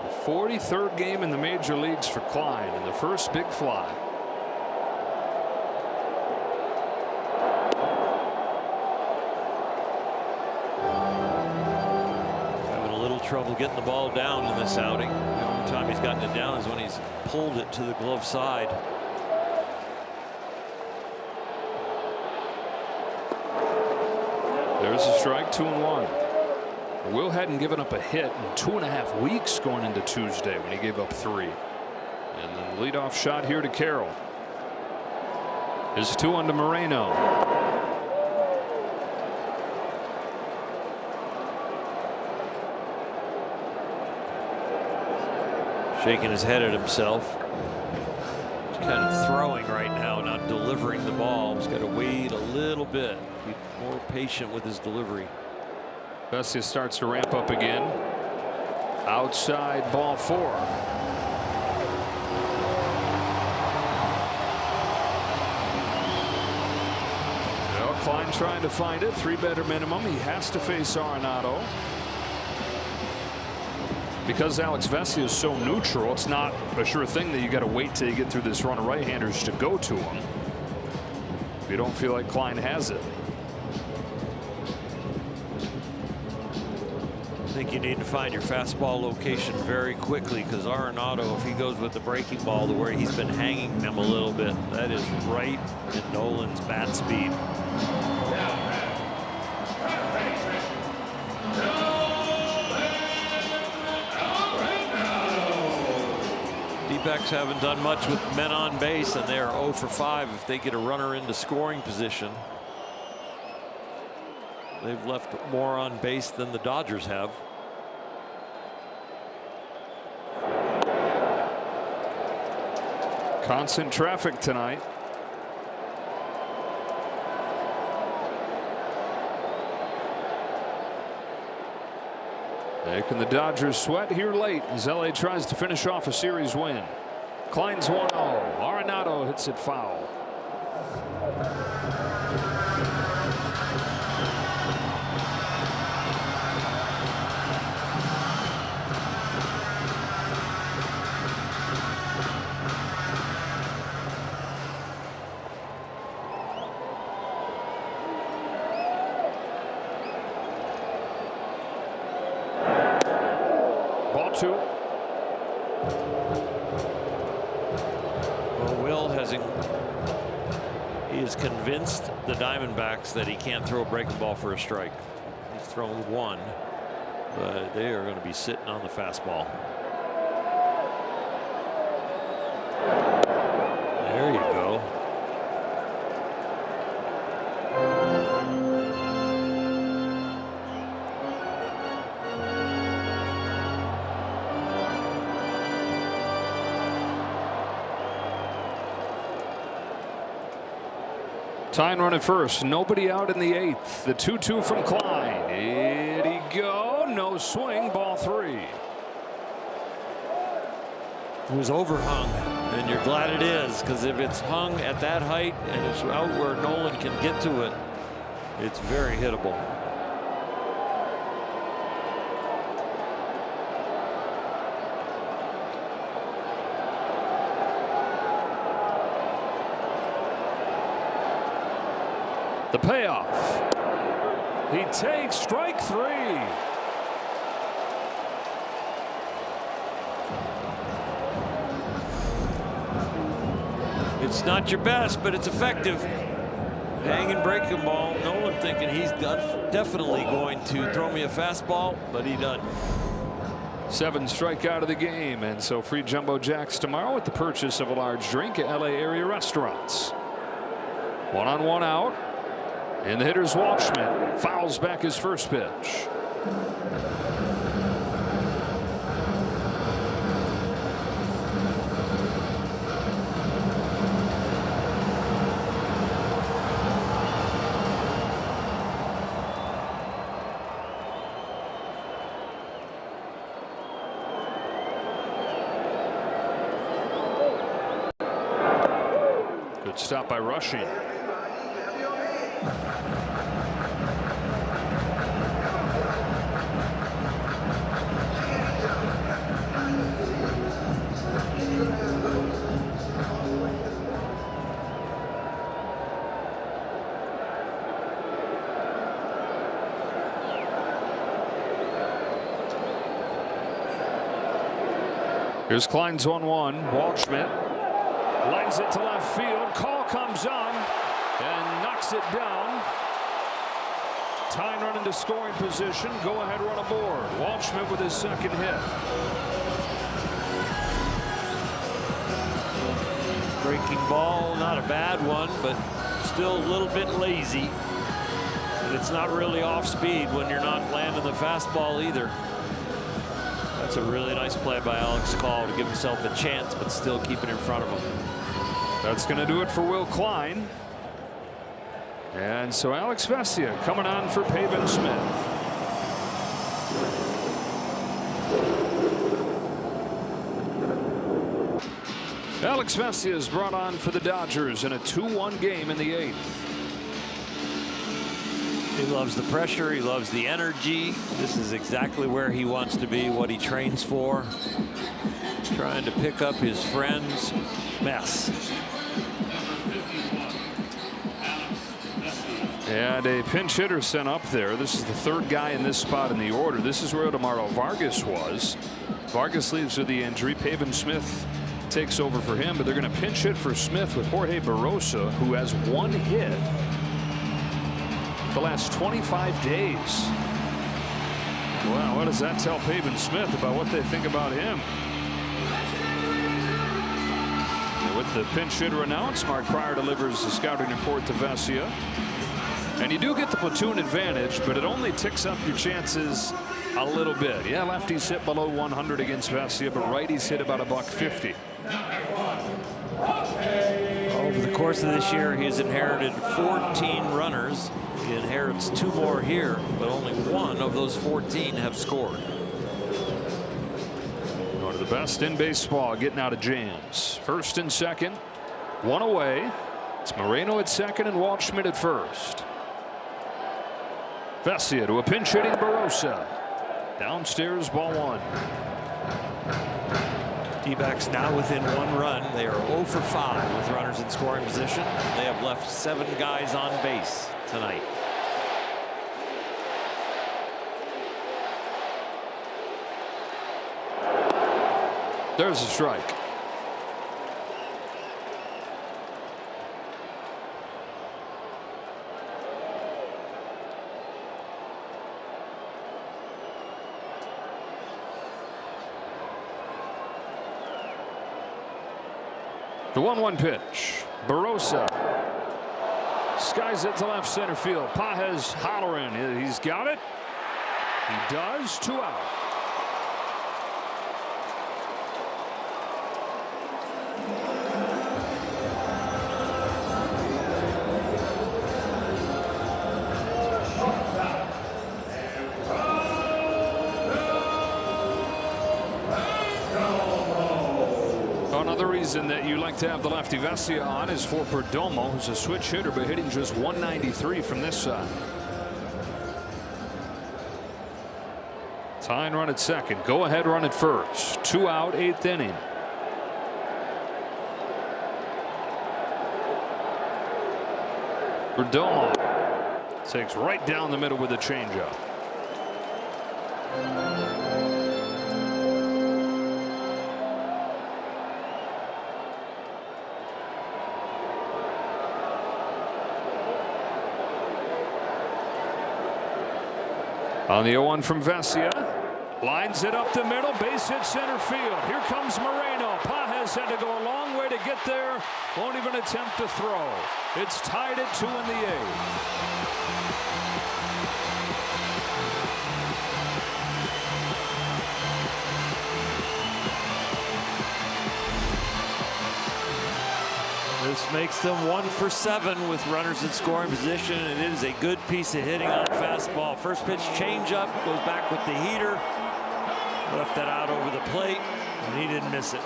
The 43rd game in the major leagues for Klein, and the first big fly. Having a little trouble getting the ball down in this outing. The only time he's gotten it down is when he's pulled it to the glove side. There's a strike, 2-1. Will hadn't given up a hit in 2.5 weeks going into Tuesday when he gave up 3. And then the leadoff shot here to Carroll is 2-1 to Moreno. Shaking his head at himself. He's kind of throwing right now, not delivering the ball. He's got to wait a little bit, be more patient with his delivery. Vesia starts to ramp up again. Outside, ball 4. Well, Klein trying to find it. 3-batter minimum. He has to face Arenado. Because Alex Vesia is so neutral, it's not a sure thing that you got to wait till you get through this run of right-handers to go to him. If you don't feel like Klein has it. I think you need to find your fastball location very quickly, because Arenado, if he goes with the breaking ball to where he's been hanging them a little bit, that is right in Nolan's bat speed. D-backs haven't done much with men on base, and they are 0 for 5 if they get a runner into scoring position. They've left more on base than the Dodgers have. Constant traffic tonight. Making the Dodgers sweat here late as LA tries to finish off a series win. Klein's 1-0. Arenado hits it foul. Ball 2. Well, Will he is convinced the Diamondbacks that he can't throw a breaking ball for a strike. He's thrown one, but they are going to be sitting on the fastball. There you go. Tying run at first. Nobody out in the 8th. The 2-2 from Klein. Did he go? No swing. Ball 3. It was overhung, and you're glad it is, because if it's hung at that height and it's out where Nolan can get to it, it's very hittable. The payoff. He takes strike 3. It's not your best, but it's effective. Hanging breaking ball. Nolan thinking he's definitely going to throw me a fastball, but he doesn't. 7 strikeout of the game, and so free jumbo jacks tomorrow with the purchase of a large drink at LA area restaurants. 1-on-1 out. And the hitter's Walshman fouls back his first pitch. Good stop by Rushing. Here's Klein's 1-1. Waldschmidt lines it to left field. Call comes on and knocks it down. Tying run into scoring position. Go ahead run aboard. Waldschmidt with his second hit. Breaking ball, not a bad one, but still a little bit lazy. And it's not really off speed when you're not landing the fastball either. That's a really nice play by Alex Call to give himself a chance, but still keep it in front of him. That's going to do it for Will Klein. And so Alex Vesia coming on for Pavin Smith. Alex Vesia is brought on for the Dodgers in a 2-1 game in the 8th. He loves the pressure. He loves the energy. This is exactly where he wants to be, what he trains for. Trying to pick up his friend's mess. And a pinch hitter sent up there. This is the 3rd guy in this spot in the order. This is where Odemaro Vargas was. Vargas leaves with the injury. Pavin Smith takes over for him, but they're going to pinch hit for Smith with Jorge Barrosa, who has 1 hit the last 25 days. Wow, what does that tell Pavin Smith about what they think about him? And with the pinch hitter announced, Mark Pryor delivers the scouting report to Vesia. And you do get the platoon advantage, but it only ticks up your chances a little bit. Yeah, lefties hit below 100 against Vesia, but righties hit about $150. Over the course of this year, he has inherited 14 runners. He inherits 2 more here, but only 1 of those 14 have scored. One of the best in baseball getting out of jams. First and second, 1 away. It's Moreno at second and Waldschmidt at first. Vesia to a pinch hitting Barossa. Downstairs, ball 1. D-backs now within 1 run. They are 0 for 5 with runners in scoring position. They have left 7 guys on base tonight. There's a strike. The 1-1 pitch. Barossa skies it to left center field. Pages hollering. He's got it. He does. 2 out. Another reason that you like to have the lefty Vesia on is for Perdomo, who's a switch hitter, but hitting just 193 from this side. Tying run at second. Go ahead run at first. 2 out, 8th inning. Perdomo takes right down the middle with a changeup. On the 0-1 from Vesia. Lines it up the middle. Base hit center field. Here comes Moreno. Pages had to go a long way to get there. Won't even attempt to throw. It's tied at 2 in the 8th. This makes them 1 for 7 with runners in scoring position. It is a good piece of hitting on fastball. First pitch changeup, goes back with the heater. Left that out over the plate, and he didn't miss it.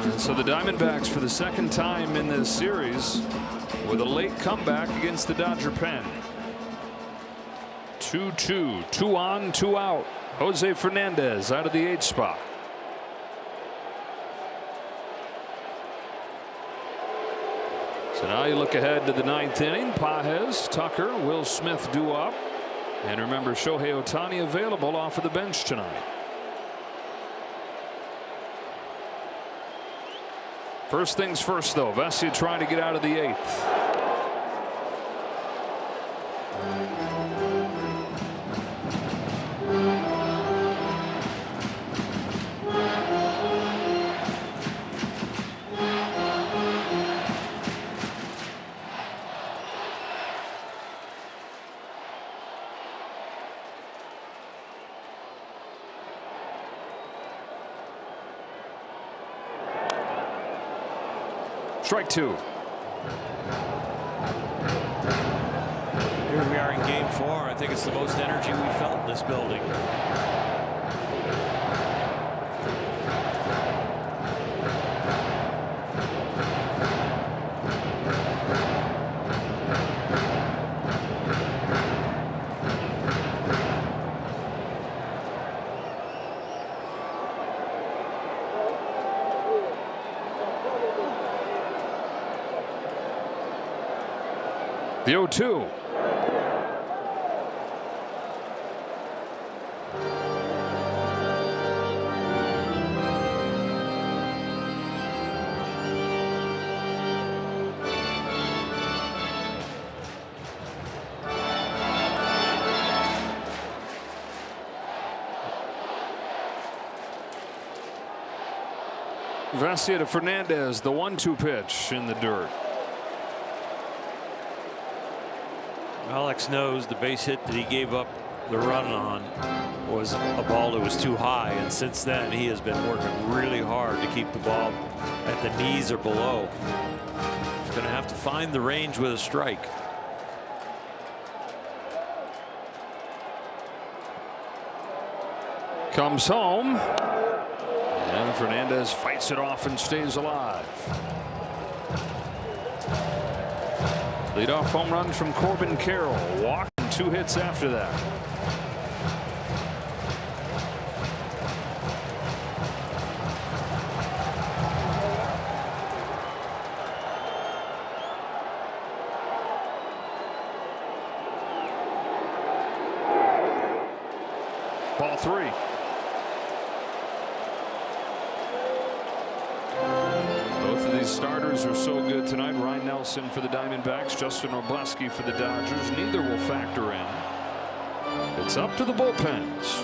And so the Diamondbacks, for the 2nd time in this series, with a late comeback against the Dodger pen. 2-2, 2 on, 2 out. Jose Fernandez out of the 8th spot. So now you look ahead to the 9th inning. Pages, Tucker, Will Smith due up. And remember, Shohei Ohtani available off of the bench tonight. First things first, though. Vesia trying to get out of the 8th. Strike 2. Here we are in game 4. I think it's the most energy we felt in this building. The 0-2. Vesia to Fernandez, the 1-2 pitch in the dirt. Alex knows the base hit that he gave up the run on was a ball that was too high, and since then he has been working really hard to keep the ball at the knees or below. He's going to have to find the range with a strike. Comes home, and Fernandez fights it off and stays alive. Leadoff home run from Corbin Carroll. Walk and 2 hits after that. Ball 3. Both of these starters are so good tonight. Ryan Nelson for the Diamondbacks, Justin Robleski for the Dodgers. Neither will factor in. It's up to the bullpens.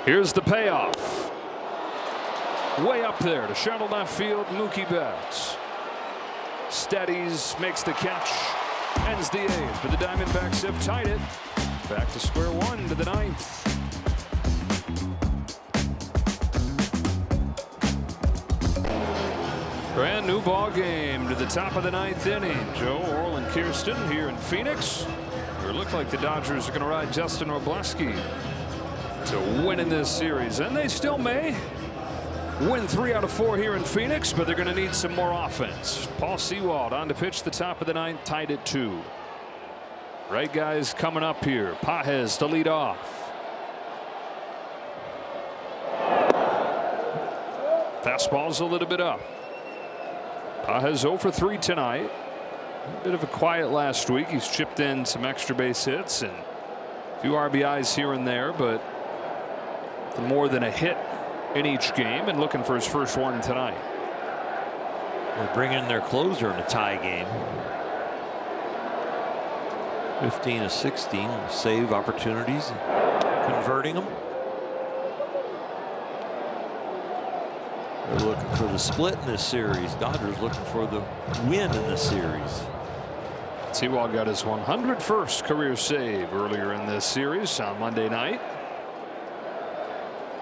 Here's the payoff. Way up there to shuttle left field, Mookie Betts. Steadies, makes the catch, ends the 8th, but the Diamondbacks have tied it. Back to square one to the 9th. Brand new ball game to the top of the 9th inning. Joe, Orl, and Kirsten here in Phoenix. It look like the Dodgers are going to ride Justin Robleski to win in this series, and they still may. Win 3 out of 4 here in Phoenix, but they're going to need some more offense. Paul Sewald on to pitch the top of the 9th, tied at 2. Right guys coming up here. Pages to lead off. Fastball's a little bit up. Pages 0 for 3 tonight. A bit of a quiet last week. He's chipped in some extra base hits and a few RBIs here and there, but more than a hit in each game, and looking for his first one tonight. They bring in their closer in a tie game. 15 of 16 save opportunities, converting them. They're looking for the split in this series. Dodgers looking for the win in this series. Sewald got his 101st career save earlier in this series on Monday night.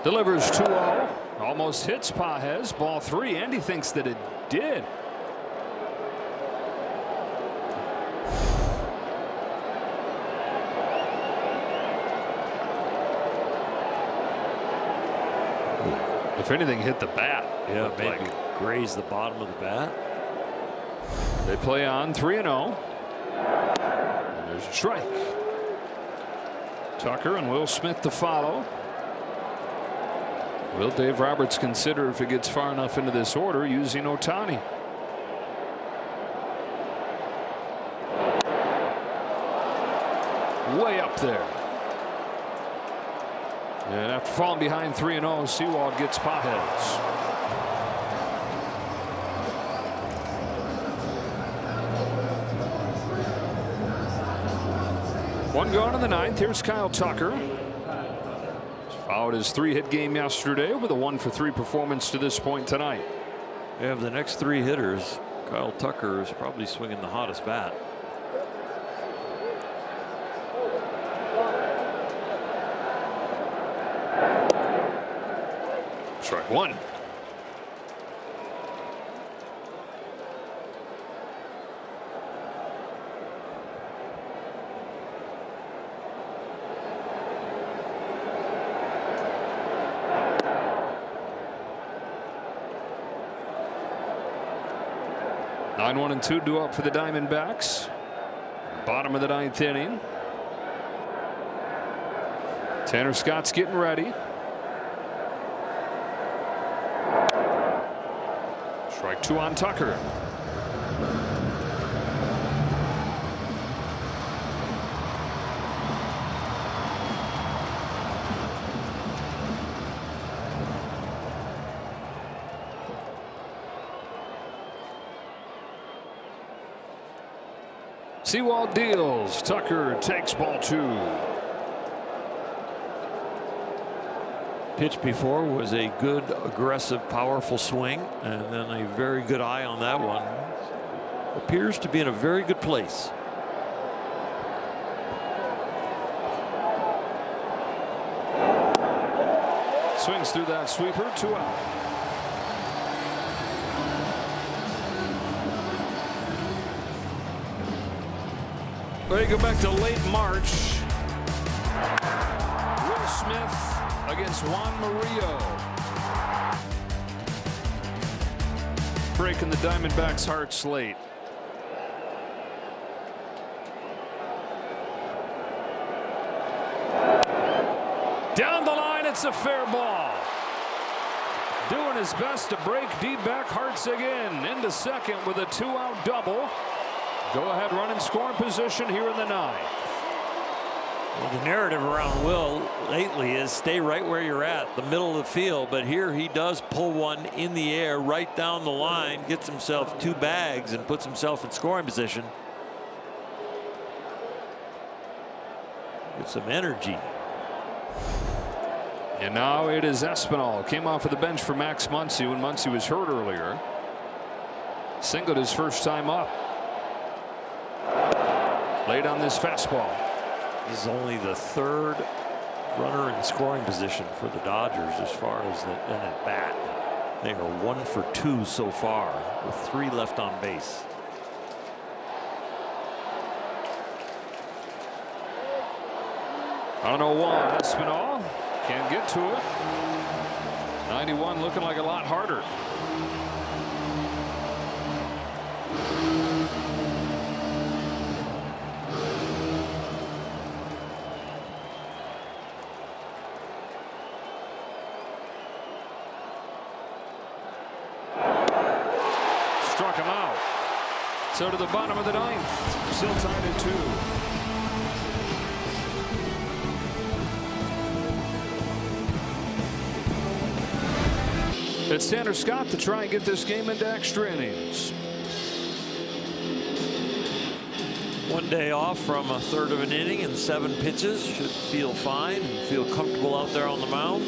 Delivers 2-0. Almost hits Pages. Ball 3. Andy thinks that it did. If anything, hit the bat. Yeah, maybe graze the bottom of the bat. They play on 3-0. And there's a strike. Tucker and Will Smith to follow. Will Dave Roberts consider, if it gets far enough into this order, using Ohtani? Way up there. And after falling behind 3-0, Sewald gets Pages. One gone in the 9th. Here's Kyle Tucker. Followed his 3-hit game yesterday with a 1 for 3 performance to this point tonight. We have the next 3 hitters. Kyle Tucker is probably swinging the hottest bat. Strike 1. Nine 1-2 due up for the Diamondbacks. Bottom of the 9th inning. Tanner Scott's getting ready. Strike 2 on Tucker. Sewald deals. Tucker takes ball 2. Pitch before was a good, aggressive, powerful swing, and then a very good eye on that one. Appears to be in a very good place. Swings through that sweeper, 2 out. Ready to go back to late March. Will Smith against Juan Murillo. Breaking the Diamondbacks' hearts late. Down the line, it's a fair ball. Doing his best to break D-back hearts again. Into second with a 2-out double. Go ahead run in scoring position here in the 9th. Well, the narrative around Will lately is stay right where you're at, the middle of the field. But here he does pull one in the air right down the line, gets himself 2 bags and puts himself in scoring position. Get some energy. And now it is Espinal. Came off of the bench for Max Muncy when Muncy was hurt earlier. Singled his first time up. Laid on this fastball. This is only the 3rd runner in scoring position for the Dodgers as far as an at bat. They are 1 for 2 so far with 3 left on base. On 0-1, Espinal can't get to it. 91 looking like a lot harder. Struck him out. So to the bottom of the 9th. Still tied at 2. It's Tanner Scott to try and get this game into extra innings. 1 day off from a 1/3 of an inning and 7 pitches. Should feel fine and feel comfortable out there on the mound.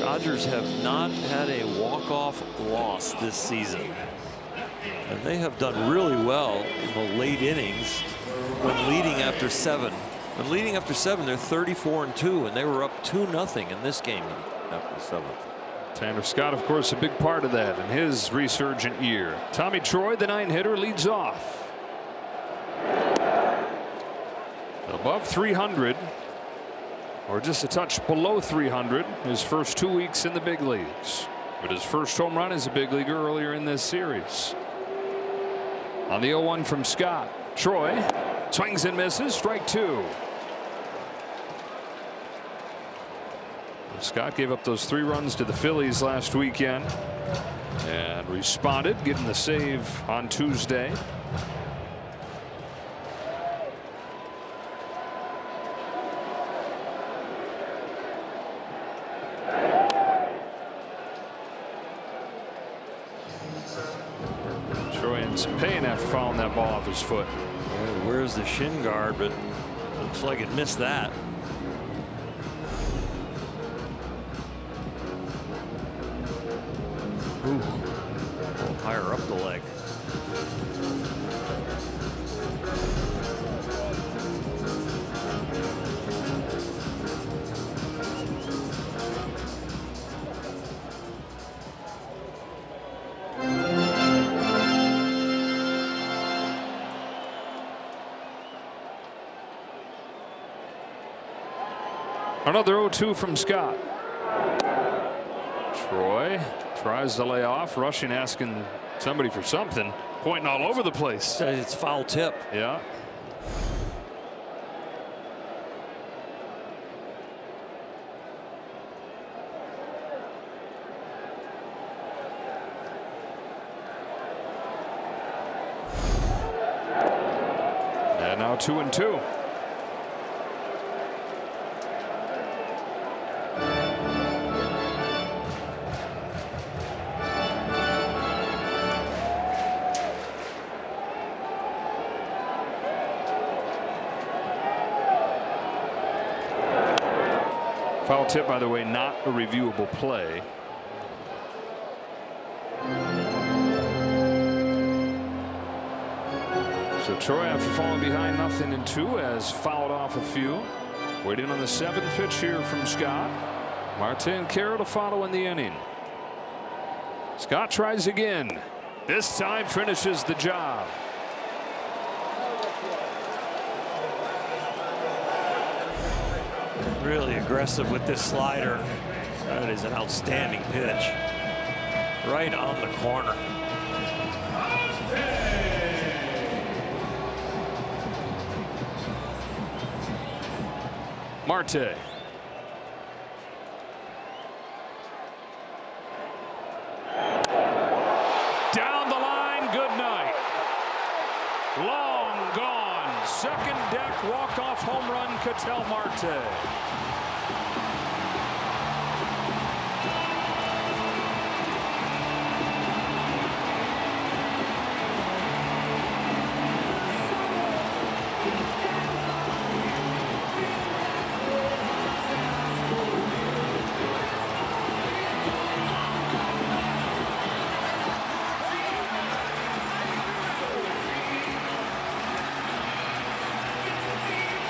Dodgers have not had a walk-off loss this season. And they have done really well in the late innings when leading after 7. When leading after 7, they're 34-2, and they were up 2-0 in this game after the 7th. Tanner Scott, of course, a big part of that in his resurgent year. Tommy Troy, the 9-hitter, leads off. Above 300, or just a touch below 300, his first 2 weeks in the big leagues. But his first home run as a big leaguer earlier in this series. On the 0-1 from Scott, Troy swings and misses, strike 2. Scott gave up those 3 runs to the Phillies last weekend and responded, getting the save on Tuesday. Troy and Payne have found that ball off his foot. Where's the shin guard, but looks like it missed that. Ooh, a little higher up the leg. Another 0-2 from Scott. Troy tries to lay off, rushing, asking somebody for something, pointing all over the place. It's foul tip. Yeah. And now 2-2. Foul Foul tip, by the way, not a reviewable play. So Troy, after falling behind 0-2, has fouled off a few. Waiting on the 7th pitch here from Scott. Marte and Carroll to follow in the inning. Scott tries again. This time finishes the job. Really aggressive with this slider. That is an outstanding pitch. Right on the corner. Marte. Down the line, good night. Long gone. Second deck walk-off home run, Ketel Marte.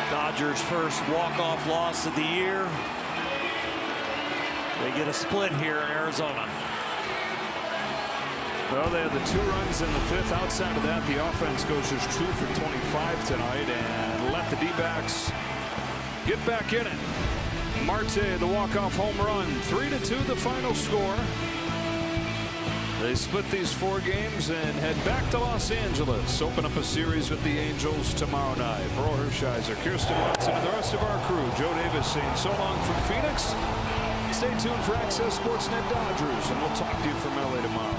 Dodgers' first walk-off loss of the year. They get a split here in Arizona. Well, they had the 2 runs in the 5th. Outside of that, the offense goes just 2 for 25 tonight and let the D-backs get back in it. Marte, the walk-off home run. 3-2 the final score. They split these 4 games and head back to Los Angeles. Open up a series with the Angels tomorrow night. For Hershiser, Kirsten Watson, and the rest of our crew, Joe Davis saying so long from Phoenix. Stay tuned for Access Sportsnet Dodgers, and we'll talk to you from LA tomorrow.